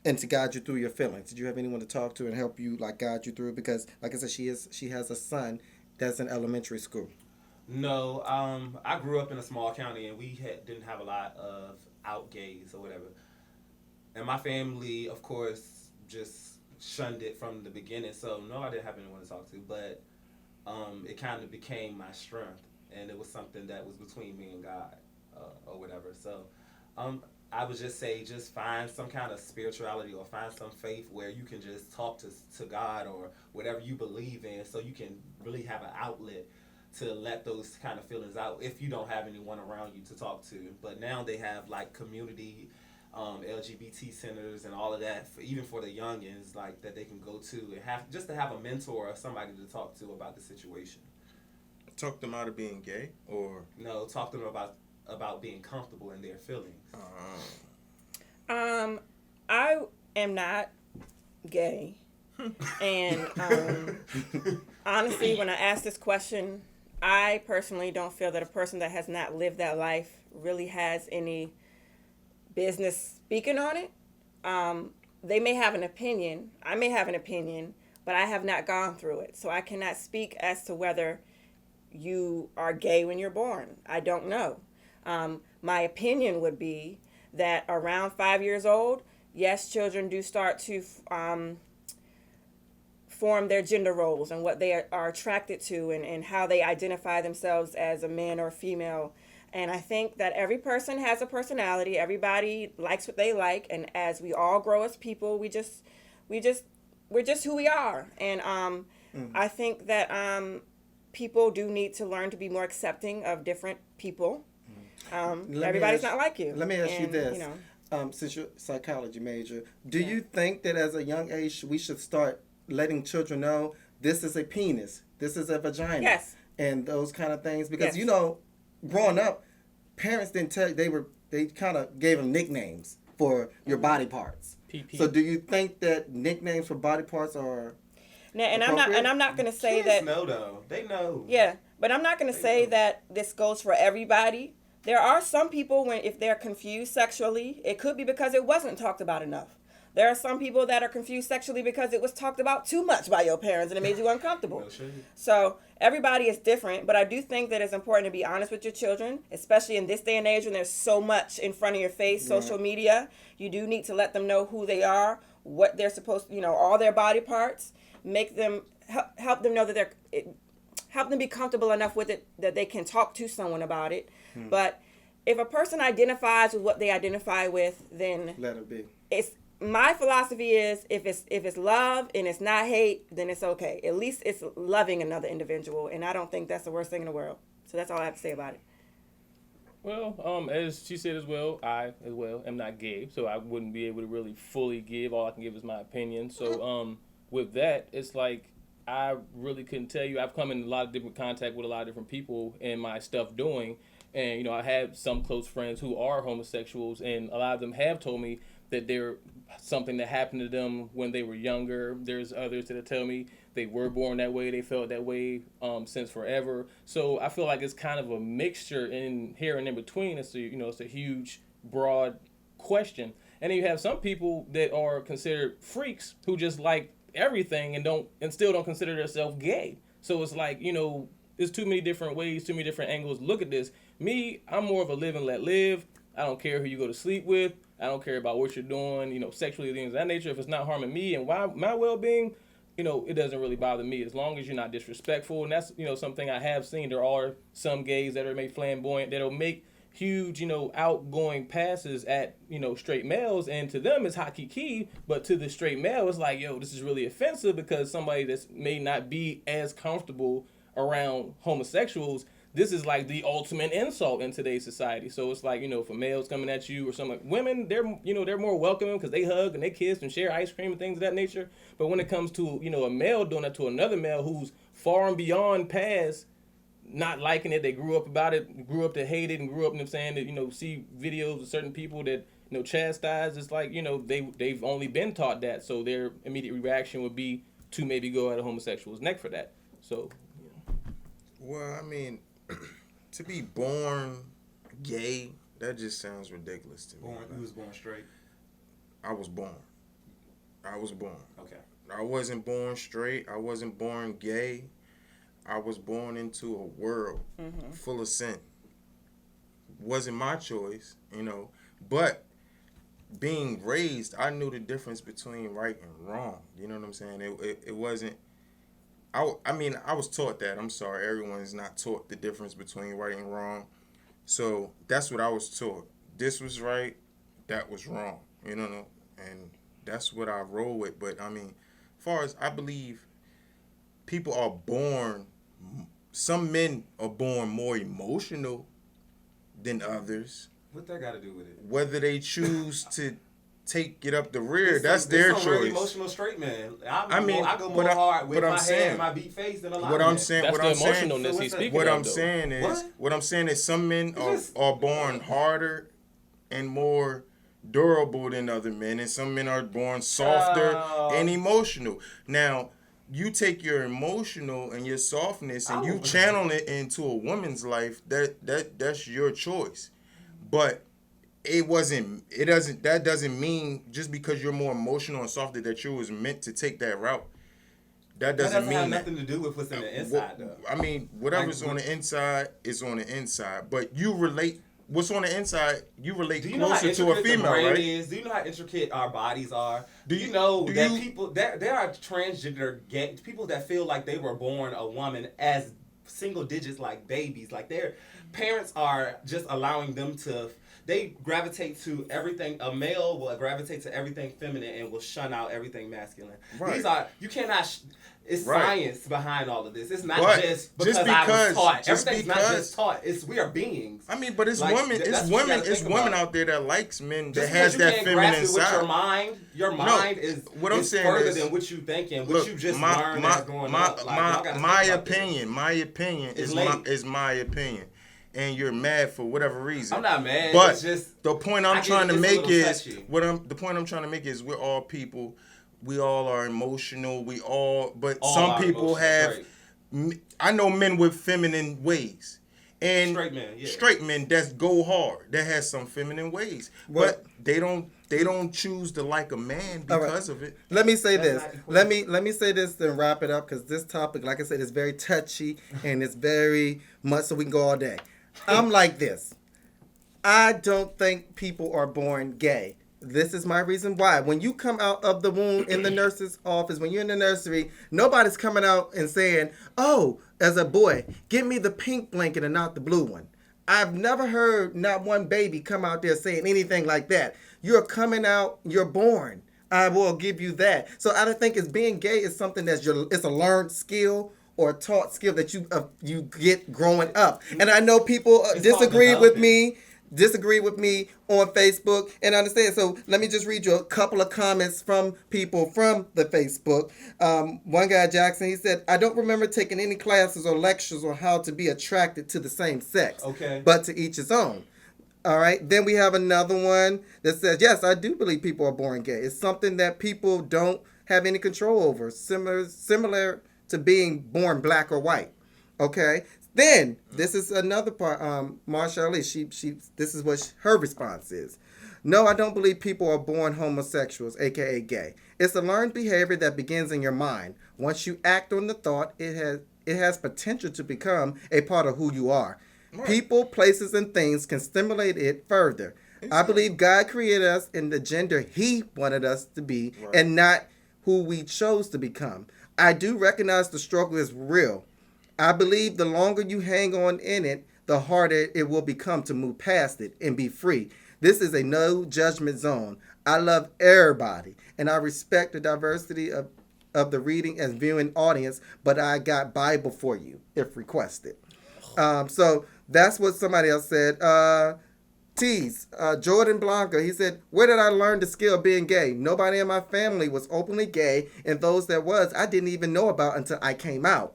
Speaker 1: to guide you through your feelings? Did you have anyone to talk to and help you, like, guide you through it? Because, like I said, she has a son that's in elementary school.
Speaker 2: No, I grew up in a small county, and we didn't have a lot of out gays or whatever. And my family, of course, just shunned it from the beginning. So, no, I didn't have anyone to talk to. But it kind of became my strength. And it was something that was between me and God or whatever. So I would just say, just find some kind of spirituality or find some faith where you can just talk to God or whatever you believe in, so you can really have an outlet to let those kind of feelings out if you don't have anyone around you to talk to. But now they have, like, community LGBT centers and all of that, even for the youngins, like, that they can go to and to have a mentor or somebody to talk to about the situation.
Speaker 3: Talk them out of being gay, or
Speaker 2: no, talk to them about being comfortable in their feelings.
Speaker 5: I am not gay, and honestly, when I ask this question, I personally don't feel that a person that has not lived that life really has any business speaking on it. They may have an opinion. I may have an opinion, but I have not gone through it, so I cannot speak as to whether you are gay when you're born. I don't know. My opinion would be that around 5 years old, yes, children do start to form their gender roles and what they are attracted to and how they identify themselves as a man or female. And I think that every person has a personality. Everybody likes what they like. And as we all grow as people, we're just who we are. And I think that people do need to learn to be more accepting of different people. Everybody's not like you.
Speaker 1: Let me ask you this. Since you're a psychology major, do you think that as a young age we should start letting children know this is a penis, this is a vagina,
Speaker 5: yes,
Speaker 1: and those kind of things? Because,
Speaker 5: yes,
Speaker 1: growing up, parents didn't tell you, they kind of gave them nicknames for your body parts.
Speaker 4: PP.
Speaker 1: So do you think that nicknames for body parts are
Speaker 5: and I'm not going to say
Speaker 2: Kids
Speaker 5: that.
Speaker 2: know, though. They know.
Speaker 5: Yeah, but I'm not going to say that this goes for everybody. There are some people if they're confused sexually, it could be because it wasn't talked about enough. There are some people that are confused sexually because it was talked about too much by your parents and it made you uncomfortable. So everybody is different, but I do think that it's important to be honest with your children, especially in this day and age when there's so much in front of your face, social media. You do need to let them know who they are, what they're supposed to, all their body parts. Make them, help them know that help them be comfortable enough with it that they can talk to someone about it. But if a person identifies with what they identify with, then
Speaker 1: let it be.
Speaker 5: My philosophy is if it's love and it's not hate, then it's okay. At least it's loving another individual, and I don't think that's the worst thing in the world. So that's all I have to say about it.
Speaker 4: Well, as she said as well, I as well am not gay, so I wouldn't be able to really fully give. All I can give is my opinion. So with that, it's like I really couldn't tell you. I've come in a lot of different contact with a lot of different people in my stuff doing, and I have some close friends who are homosexuals, and a lot of them have told me that they're something that happened to them when they were younger. There's others that tell me they were born that way, they felt that way since forever. So I feel like it's kind of a mixture in here and in between. It's a huge, broad question. And then you have some people that are considered freaks who just like everything and still don't consider themselves gay. So it's like, there's too many different ways, too many different angles to look at this. Me, I'm more of a live and let live. I don't care who you go to sleep with. I don't care about what you're doing, sexually, things of that nature. If it's not harming me and my well-being, it doesn't really bother me as long as you're not disrespectful. And that's, something I have seen. There are some gays that are made flamboyant, that'll make huge, outgoing passes at, straight males. And to them, it's hot key. But to the straight male, it's like, this is really offensive because somebody that may not be as comfortable around homosexuals, this is like the ultimate insult in today's society. So it's like, if a male's coming at you or something, like women, they're more welcoming because they hug and they kiss and share ice cream and things of that nature. But when it comes to, a male doing that to another male who's far and beyond past not liking it, they grew up about it, grew up to hate it, and grew up, saying that, see videos of certain people that, chastise, it's like, they've only been taught that. So their immediate reaction would be to maybe go at a homosexual's neck for that. So,
Speaker 3: Well, I mean, to be born gay, that just sounds ridiculous to me.
Speaker 2: You was born straight?
Speaker 3: I was born.
Speaker 2: Okay.
Speaker 3: I wasn't born straight. I wasn't born gay. I was born into a world full of sin. Wasn't my choice, but being raised, I knew the difference between right and wrong. You know what I'm saying? It wasn't. I mean, I was taught that. I'm sorry, everyone's not taught the difference between right and wrong. So that's what I was taught. This was right, that was wrong. And that's what I roll with. But I mean, as far as I believe, people are born. Some men are born more emotional than others.
Speaker 2: What that got to do with it?
Speaker 3: Whether they choose to take it up the rear, that's their choice.
Speaker 2: Very emotional straight man. I go more
Speaker 3: but
Speaker 2: hard with my
Speaker 3: saying,
Speaker 2: head and my beat face than a lot
Speaker 3: what
Speaker 2: of
Speaker 3: I'm
Speaker 2: men.
Speaker 3: saying,
Speaker 4: that's
Speaker 3: what
Speaker 4: the
Speaker 3: I'm saying,
Speaker 4: emotionalness he's speaking
Speaker 3: what
Speaker 4: of,
Speaker 3: I'm
Speaker 4: though.
Speaker 3: saying is, what I'm saying is, some men are born harder and more durable than other men, and some men are born softer and emotional. Now, you take your emotional and your softness and you channel it into a woman's life. That's your choice, but that doesn't mean just because you're more emotional and softer that you was meant to take that route. That doesn't mean
Speaker 2: have nothing to do with what's in the inside, though.
Speaker 3: I mean, whatever's on the inside is on the inside, but you relate what's on the inside. You relate closer to a female, right?
Speaker 2: Do you know how intricate our bodies are? Do you know that people there are transgender gay people that feel like they were born a woman as single digits, like babies, like their parents are just allowing them to. They gravitate to everything. A male will gravitate to everything feminine and will shun out everything masculine.
Speaker 3: Right.
Speaker 2: You cannot. It's
Speaker 3: right.
Speaker 2: Science behind all of this. It's not just because I was taught. Everything's not just taught. We are beings.
Speaker 3: I mean, but it's
Speaker 2: like,
Speaker 3: women. It's women out there that likes men that has
Speaker 2: you
Speaker 3: that
Speaker 2: can't
Speaker 3: feminine
Speaker 2: grasp it
Speaker 3: side.
Speaker 2: With your mind is
Speaker 3: what I'm saying
Speaker 2: further
Speaker 3: is,
Speaker 2: than what you thinking. What
Speaker 3: look,
Speaker 2: you just learned as growing up.
Speaker 3: My opinion is my opinion. And you're mad for whatever reason.
Speaker 2: I'm not mad.
Speaker 3: But
Speaker 2: it's just,
Speaker 3: the point I'm trying to make is we're all people. We all are emotional. But some people have. Right. I know men with feminine ways, and straight men that go hard, that has some feminine ways, but they don't They don't choose to like a man because of it.
Speaker 1: Let me say
Speaker 2: That's
Speaker 1: this.
Speaker 2: not
Speaker 1: Let me say this and wrap it up, because this topic, like I said, is very touchy and it's very much so we can go all day. I'm like this. I don't think people are born gay. This is my reason why. When you come out of the womb in the nurse's office, when you're in the nursery, nobody's coming out and saying, "Oh, as a boy, give me the pink blanket and not the blue one." I've never heard not one baby come out there saying anything like that. You're coming out, you're born. I will give you that. So I don't think it's being gay is something it's a learned skill or a taught skill that you get growing up. And I know people disagree with me on Facebook, and I understand. So let me just read you a couple of comments from people from the Facebook. One guy, Jackson, he said, "I don't remember taking any classes or lectures on how to be attracted to the same sex, but to each his own." All right. Then we have another one that says, "Yes, I do believe people are born gay. It's something that people don't have any control over, similar to being born black or white." Okay. Then this is another part. Marsha Ali, this is what her response is. "No, I don't believe people are born homosexuals, aka gay. It's a learned behavior that begins in your mind. Once you act on the thought, it has potential to become a part of who you are. Right. People, places, and things can stimulate it further. Exactly. I believe God created us in the gender He wanted us to be, right, and not who we chose to become. I do recognize the struggle is real. I believe the longer you hang on in it, the harder it will become to move past it and be free. This is a no judgment zone. I love everybody, and I respect the diversity of the reading and viewing audience, but I got Bible for you if requested." So that's what somebody else said. Jordan Blanca, he said, "Where did I learn the skill of being gay? Nobody in my family was openly gay, and those that was, I didn't even know about until I came out.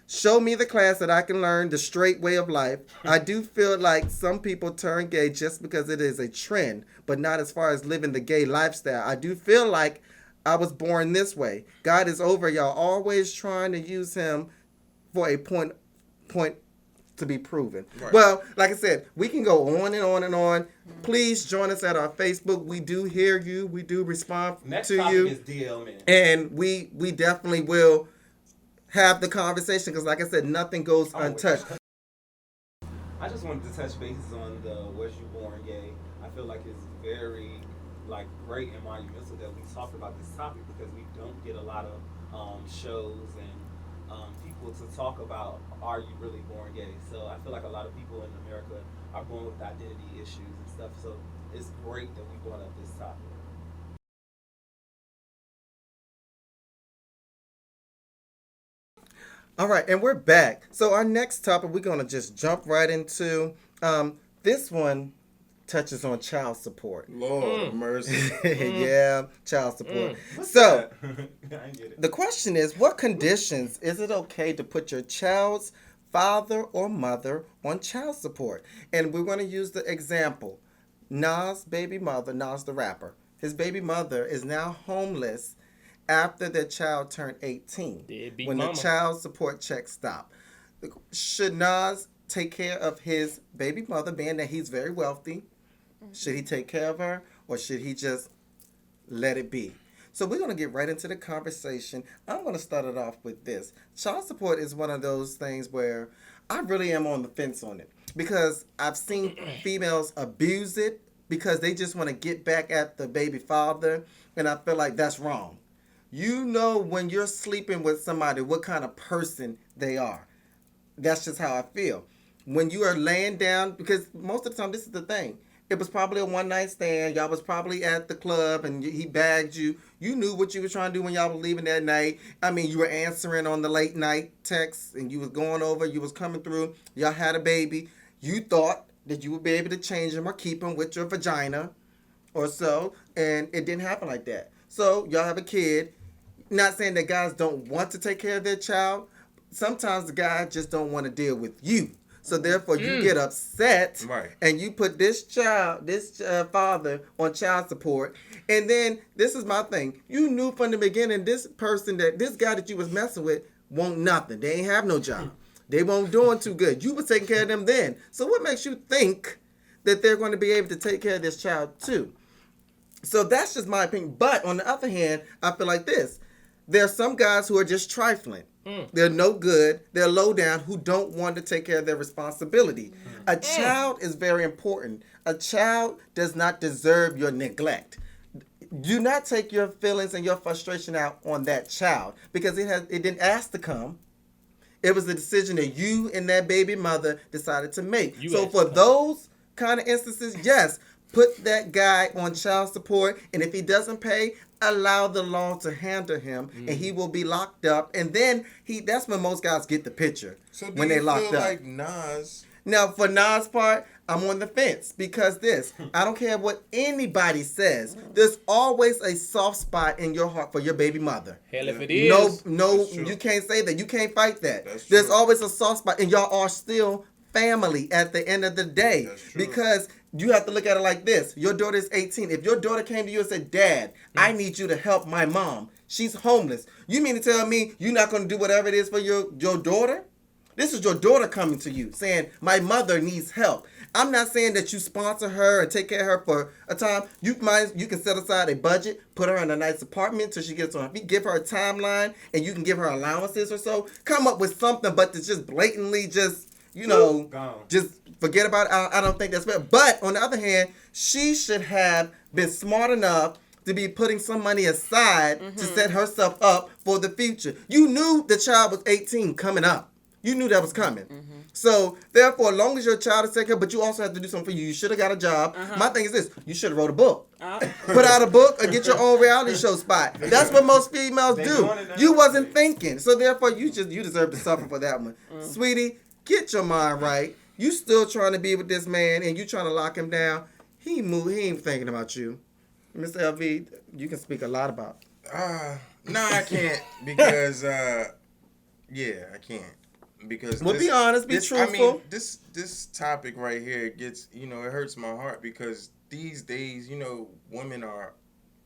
Speaker 1: Show me the class that I can learn the straight way of life. I do feel like some people turn gay just because it is a trend, but not as far as living the gay lifestyle. I do feel like I was born this way. God is over y'all always trying to use him for a point to be proven." Right. Well, like I said, we can go on and on and on. Please join us at our Facebook. We do hear you. We do respond
Speaker 2: Next
Speaker 1: to
Speaker 2: topic
Speaker 1: you.
Speaker 2: Is DL,
Speaker 1: and we definitely will have the conversation, because like I said, nothing goes untouched.
Speaker 2: I just wanted to touch bases on the "Was you born gay?" I feel like it's very great and monumental that we talk about this topic, because we don't get a lot of shows and people to talk about, are you really born gay? So I feel like a lot of people in America are born with identity issues and stuff. So it's great that we brought up this topic.
Speaker 1: All right, and we're back. So our next topic, we're going to just jump right into. This one touches on child support.
Speaker 3: Lord of mercy.
Speaker 1: Yeah, child support. So
Speaker 2: I get it.
Speaker 1: The question is, what conditions is it okay to put your child's father or mother on child support? And we're going to use the example. Nas' baby mother, Nas the rapper, his baby mother is now homeless after their child turned 18, when the child support check stopped. Should Nas take care of his baby mother, being that he's very wealthy? Should he take care of her, or should he just let it be? So we're going to get right into the conversation. I'm going to start it off with this. Child support is one of those things where I really am on the fence on it, because I've seen females abuse it because they just want to get back at the baby father, and I feel like that's wrong. You know, when you're sleeping with somebody, what kind of person they are. That's just how I feel. When you are laying down, because most of the time, this is the thing. It was probably a one-night stand. Y'all was probably at the club, and he bagged you. You knew what you were trying to do when y'all were leaving that night. I mean, you were answering on the late-night texts, and you was going over. You was coming through. Y'all had a baby. You thought that you would be able to change him or keep him with your vagina or so, and it didn't happen like that. So y'all have a kid. Not saying that guys don't want to take care of their child. Sometimes the guy just don't want to deal with you. So therefore, you get upset,
Speaker 3: right,
Speaker 1: and you put this father on child support. And then this is my thing: you knew from the beginning this guy that you was messing with won't nothing. They ain't have no job. They won't doing too good. You was taking care of them then. So what makes you think that they're going to be able to take care of this child too? So that's just my opinion. But on the other hand, I feel like this. There are some guys who are just trifling. They're no good. They're low down who don't want to take care of their responsibility. A child is very important. A child does not deserve your neglect. Do not take your feelings and your frustration out on that child because it didn't ask to come. It was a decision that you and that baby mother decided to make. So for those kind of instances, yes, put that guy on child support, and if he doesn't pay, allow the law to handle him, and he will be locked up. And then that's when most guys get the picture.
Speaker 3: So
Speaker 1: when they locked
Speaker 3: feel
Speaker 1: up.
Speaker 3: like Nas?
Speaker 1: Now, for Nas' part, I'm on the fence because I don't care what anybody says. There's always a soft spot in your heart for your baby mother.
Speaker 4: Hell, if it is.
Speaker 1: No, you can't say that. You can't fight that.
Speaker 3: That's
Speaker 1: There's
Speaker 3: true.
Speaker 1: always a soft spot, and y'all are still family at the end of the day.
Speaker 3: That's true.
Speaker 1: Because you have to look at it like this. Your daughter is 18. If your daughter came to you and said, Dad, I need you to help my mom. She's homeless. You mean to tell me you're not going to do whatever it is for your daughter? This is your daughter coming to you saying, my mother needs help. I'm not saying that you sponsor her and take care of her for a time. You can set aside a budget, put her in a nice apartment till she gets on her feet, give her a timeline, and you can give her allowances or so. Come up with something, but to just blatantly just forget about it. I don't think that's fair. But on the other hand, she should have been smart enough to be putting some money aside to set herself up for the future. You knew the child was 18 coming up. You knew that was coming. So, therefore, as long as your child is taken, but you also have to do something for you. You should have got a job. My thing is this. You should have wrote a book. Put out a book or get your own reality show spot. That's what most females do. You wasn't thinking. So, therefore, you deserve to suffer for that one. Sweetie, get your mind right. You still trying to be with this man and you trying to lock him down. He ain't thinking about you. Mr. LV, you can speak a lot about.
Speaker 3: No, I can't because, I can't. Because
Speaker 1: be honest, be truthful.
Speaker 3: I mean, this topic right here gets, it hurts my heart because these days, women are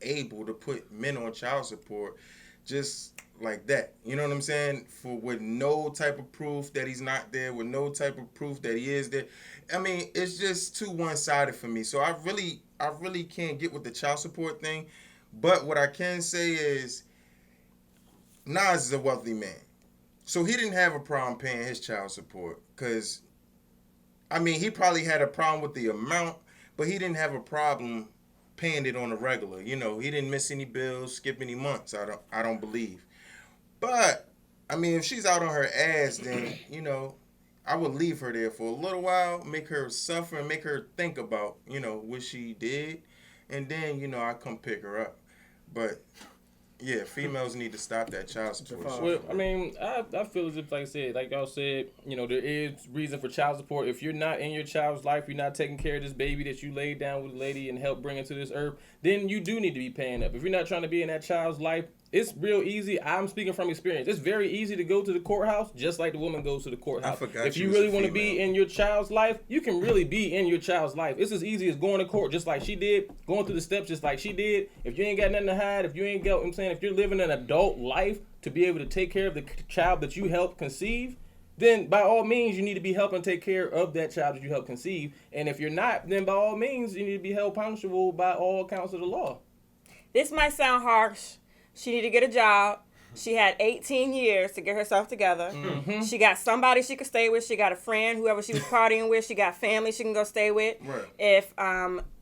Speaker 3: able to put men on child support just like that. You know what I'm saying? With no type of proof that he's not there, with no type of proof that he is there. I mean, it's just too one-sided for me. So I really can't get with the child support thing. But what I can say is Nas is a wealthy man. So he didn't have a problem paying his child support because, he probably had a problem with the amount, but he didn't have a problem paying it on a regular. He didn't miss any bills, skip any months, I don't believe. But, if she's out on her ass, then, I would leave her there for a little while, make her suffer and make her think about, what she did. And then, I come pick her up. But... yeah, females need to stop that child support.
Speaker 4: Well, I feel as if, like y'all said, there is reason for child support. If you're not in your child's life, you're not taking care of this baby that you laid down with a lady and helped bring it to this earth, then you do need to be paying up. If you're not trying to be in that child's life, it's real easy. I'm speaking from experience. It's very easy to go to the courthouse, just like the woman goes to the courthouse.
Speaker 3: I forgot
Speaker 4: if you really want to be in your child's life, you can really be in your child's life. It's as easy as going to court, just like she did, going through the steps, just like she did. If you ain't got nothing to hide, if you're living an adult life to be able to take care of the child that you helped conceive, then by all means, you need to be helping take care of that child that you helped conceive. And if you're not, then by all means, you need to be held punishable by all accounts of the law.
Speaker 5: This might sound harsh. She need to get a job. She had 18 years to get herself together. Mm-hmm. She got somebody she could stay with. She got a friend, whoever she was partying with. She got family she can go stay with. Right. If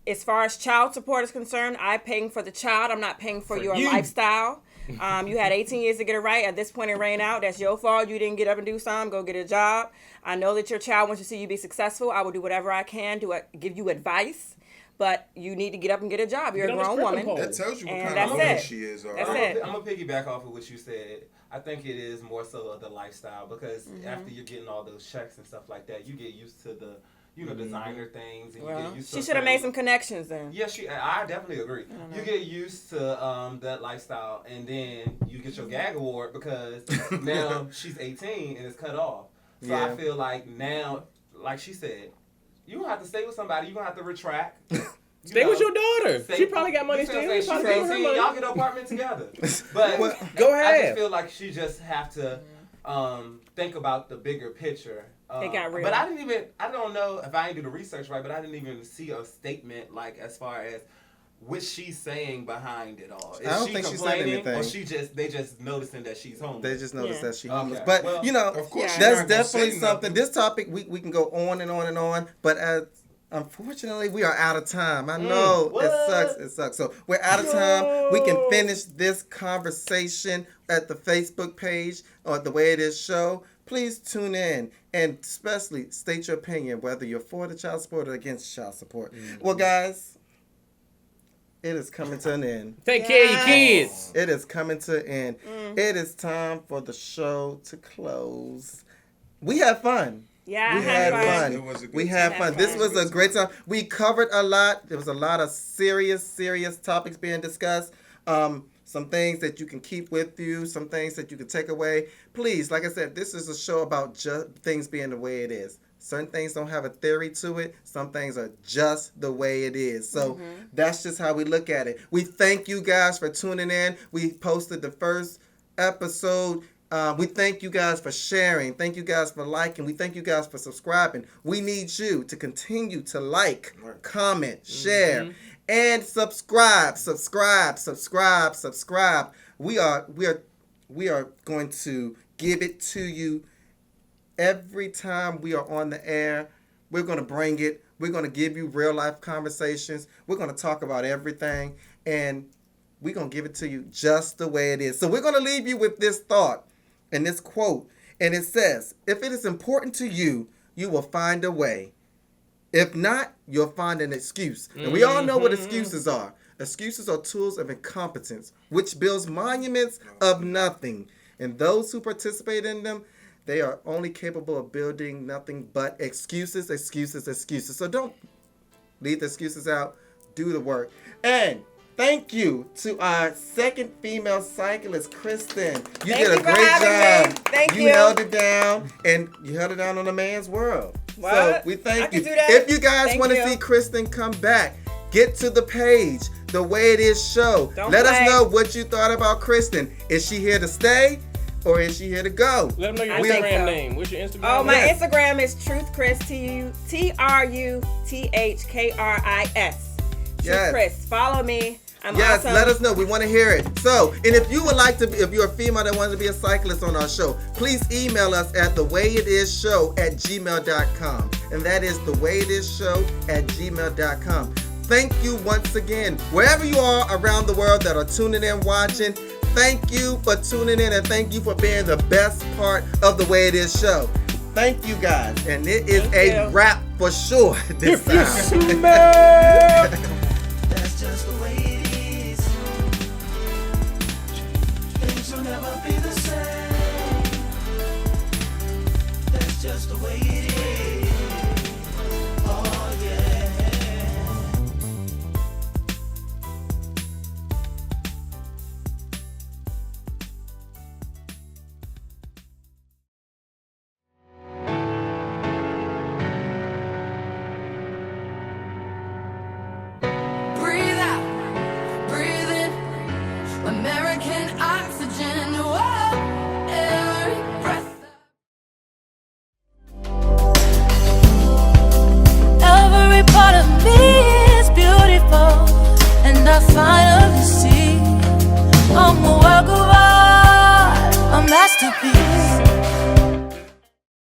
Speaker 5: as far as child support is concerned, I'm paying for the child. I'm not paying for your lifestyle. You had 18 years to get it right. At this point, it ran out. That's your fault. You didn't get up and do something. Go get a job. I know that your child wants to see you be successful. I will do whatever I can to give you advice. But you need to get up and get a job. You're a grown woman.
Speaker 3: That tells you what kind of woman she is.
Speaker 5: That's it.
Speaker 2: I'm going to piggyback off of what you said. I think it is more so of the lifestyle because after you're getting all those checks and stuff like that, you get used to the, designer things. And you get used to
Speaker 5: she should have made some connections then.
Speaker 2: Yeah, I definitely agree. You get used to that lifestyle and then you get your gag award because now she's 18 and it's cut off. So I feel like now, like she said, you don't have to stay with somebody. You're going to have to retract.
Speaker 4: Stay with your daughter. She probably got money still.
Speaker 2: She's 18. Y'all get an apartment together. But
Speaker 4: go ahead.
Speaker 2: I just feel like she just have to think about the bigger picture.
Speaker 5: It got real.
Speaker 2: But I don't know if I didn't do the research right, but I didn't even see a statement like as far as what she's saying behind it all. Is
Speaker 1: I don't
Speaker 2: she
Speaker 1: think she said
Speaker 2: complaining,
Speaker 1: anything.
Speaker 2: Or they just noticing that she's homeless?
Speaker 1: They just noticed
Speaker 5: Yeah.
Speaker 1: that she's homeless.
Speaker 2: Okay.
Speaker 1: But,
Speaker 2: Well,
Speaker 1: you know,
Speaker 3: of course
Speaker 5: Yeah.
Speaker 1: that's
Speaker 3: not gonna
Speaker 1: definitely
Speaker 3: say
Speaker 1: something.
Speaker 3: nothing.
Speaker 1: This topic, we can go on and on and on. But unfortunately, we are out of time. I know
Speaker 2: What?
Speaker 1: it sucks. So we're out of time. We can finish this conversation at the Facebook page or The Way It Is Show. Please tune in and especially state your opinion, whether you're for the child support or against child support. Well, guys, it is coming to an end.
Speaker 4: Take care of your kids.
Speaker 1: It is coming to an end. It is time for the show to close. We had fun.
Speaker 5: Yeah,
Speaker 1: We
Speaker 5: I
Speaker 1: had fun.
Speaker 3: It was a good
Speaker 1: We had
Speaker 5: time.
Speaker 1: fun. This was a great time. We covered a lot. There was a lot of serious topics being discussed. Some things that you can keep with you, some things that you can take away. Please, like I said, this is a show about just things being the way it is. Certain things don't have a theory to it. Some things are just the way it is. So that's just how we look at it. We thank you guys for tuning in. We posted the first episode. We thank you guys for sharing. Thank you guys for liking. We thank you guys for subscribing. We need you to continue to like, comment, share, and subscribe. We are going to give it to you every time we are on the air. We're going to bring it. We're going to give you real life conversations. We're going to talk about everything, and we're going to give it to you just the way it is. So we're going to leave you with this thought and this quote, and it says, if it is important to you, you will find a way. If not, you'll find an excuse. And we all know what excuses are. Excuses are tools of incompetence, which builds monuments of nothing. And those who participate in them, they are only capable of building nothing but excuses. So don't leave the excuses out. Do the work. And thank you to our second female cyclist, Kristen. You did a great job.
Speaker 5: Thank you.
Speaker 1: You held it down, and you held it down on a man's world.
Speaker 5: What?
Speaker 1: So we thank
Speaker 5: I
Speaker 1: you.
Speaker 5: can do that.
Speaker 1: If you guys
Speaker 5: Thank
Speaker 1: want to
Speaker 5: you.
Speaker 1: see Kristen come back, get to the page, The Way It Is Show.
Speaker 5: Don't
Speaker 1: Let
Speaker 5: play.
Speaker 1: us know what you thought about Kristen. Is she here to stay, or is she here to go?
Speaker 4: Let them know your
Speaker 5: I think
Speaker 4: Instagram
Speaker 5: so.
Speaker 4: name. What's your Instagram
Speaker 5: Oh,
Speaker 4: name?
Speaker 5: my
Speaker 1: Yes.
Speaker 5: Instagram is TruthChris, TruthChris.
Speaker 1: Yes.
Speaker 5: Chris, follow me. I'm
Speaker 1: Yes,
Speaker 5: awesome.
Speaker 1: let us know. We want to hear it. So, and if you would like to be, if you're a female that wants to be a cyclist on our show, please email us at thewayitisshow@gmail.com. And that is thewayitisshow@gmail.com. Thank you once again. Wherever you are around the world that are tuning in, watching, thank you for tuning in, and thank you for being the best part of The Way It Is Show. Thank you guys. And it is
Speaker 5: Thank
Speaker 1: a
Speaker 5: you.
Speaker 1: wrap for sure this time.
Speaker 6: That's just the way it is. Things will never be the same. That's just the way it is.